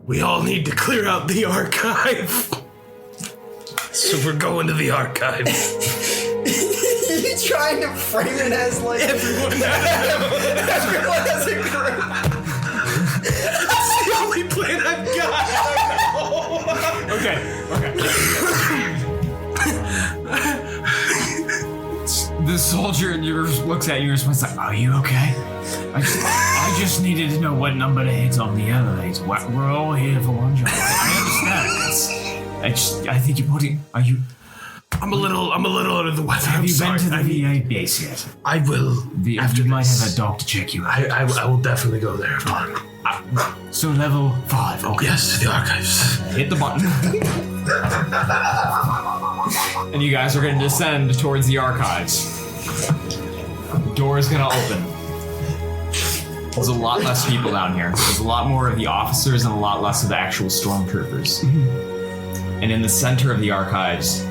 We all need to clear out the archive. So we're going to the archive. You trying to frame it as like everyone has a group. That's the only plan I've got. Okay. The soldier in yours looks at you and is like, are you okay? I just needed to know what number to hit on the elevator. We're all here for one job. I understand. I think you're putting... Are you I'm a little under the weather. Have I'm you sorry. been to the VA base yet? I will. After you might this. have a doc to check you out. I will definitely go there. So level 5. Okay. Yes, to the archives. Hit the button. And you guys are going to descend towards the archives. Door is going to open. There's a lot less people down here. There's a lot more of the officers and a lot less of the actual stormtroopers. And in the center of the archives,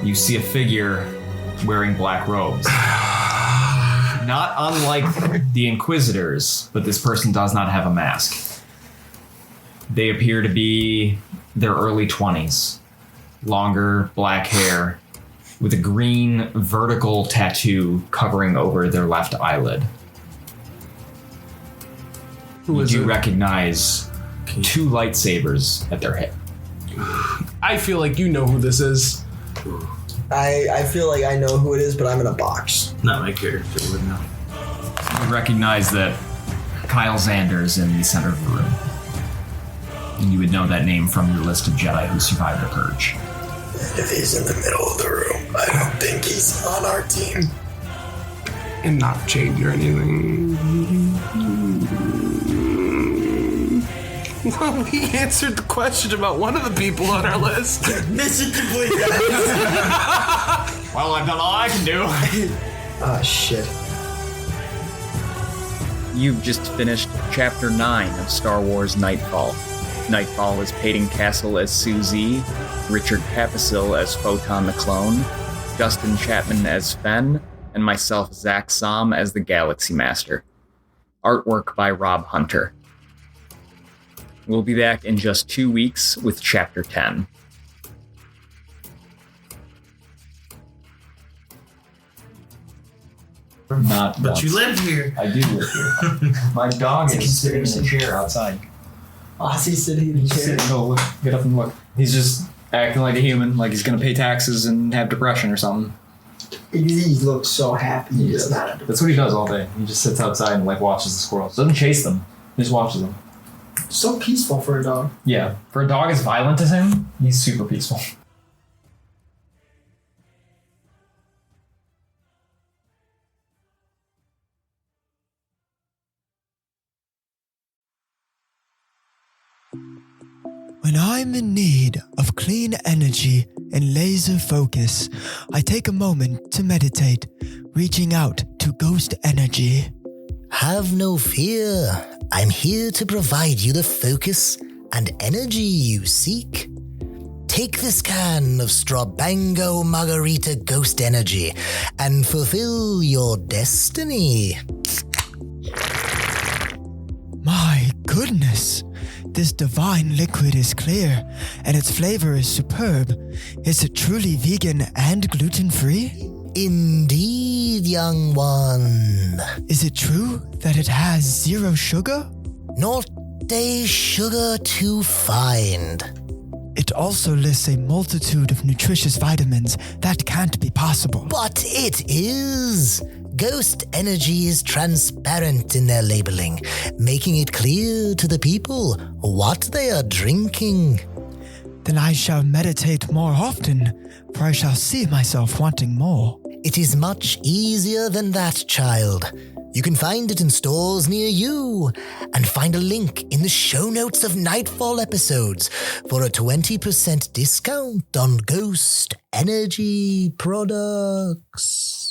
you see a figure wearing black robes. Not unlike the Inquisitors, but this person does not have a mask. They appear to be their early 20s. Longer black hair with a green vertical tattoo covering over their left eyelid. You do recognize 2 lightsabers at their hip. I feel like you know who this is. I feel like I know who it is, but I'm in a box. Not my character would know. You recognize that Kyle Xander's in the center of the room. And you would know that name from your list of Jedi who survived the Purge. If he's in the middle of the room, I don't think he's on our team. And not change or anything. Well, we answered the question about one of the people on our list. Mission complete, guys. Well, I've done all I can do. Ah, shit. You've just finished Chapter 9 of Star Wars Nightfall. Nightfall is Peyton Castle as Syu Zee, Richard Papasil as Photon the Clone, Justin Chapman as Fen, and myself, Zach Som, as the Galaxy Master. Artwork by Rob Hunter. We'll be back in just 2 weeks with Chapter 10. Not But once. you live here. I do live here. My dog is sitting in the chair outside. Ozzy's sitting in the chair. Go look, get up and look. He's just acting like a human, like he's gonna pay taxes and have depression or something. He looks so happy. He does. That's what he does all day. He just sits outside and like watches the squirrels. Doesn't chase them. He just watches them. So peaceful for a dog. Yeah, for a dog as violent as him, he's super peaceful. When I'm in need of clean energy and laser focus, I take a moment to meditate, reaching out to ghost energy. Have no fear. I'm here to provide you the focus and energy you seek. Take this can of Strabango Margarita Ghost Energy and fulfill your destiny. My goodness, this divine liquid is clear, and its flavor is superb. Is it truly vegan and gluten-free? Indeed, young one. Is it true that it has 0 sugar? Not a sugar to find. It also lists a multitude of nutritious vitamins. That can't be possible. But it is. Ghost energy is transparent in their labeling, making it clear to the people what they are drinking. Then I shall meditate more often, for I shall see myself wanting more. It is much easier than that, child. You can find it in stores near you, and find a link in the show notes of Nightfall episodes for a 20% discount on Ghost Energy products.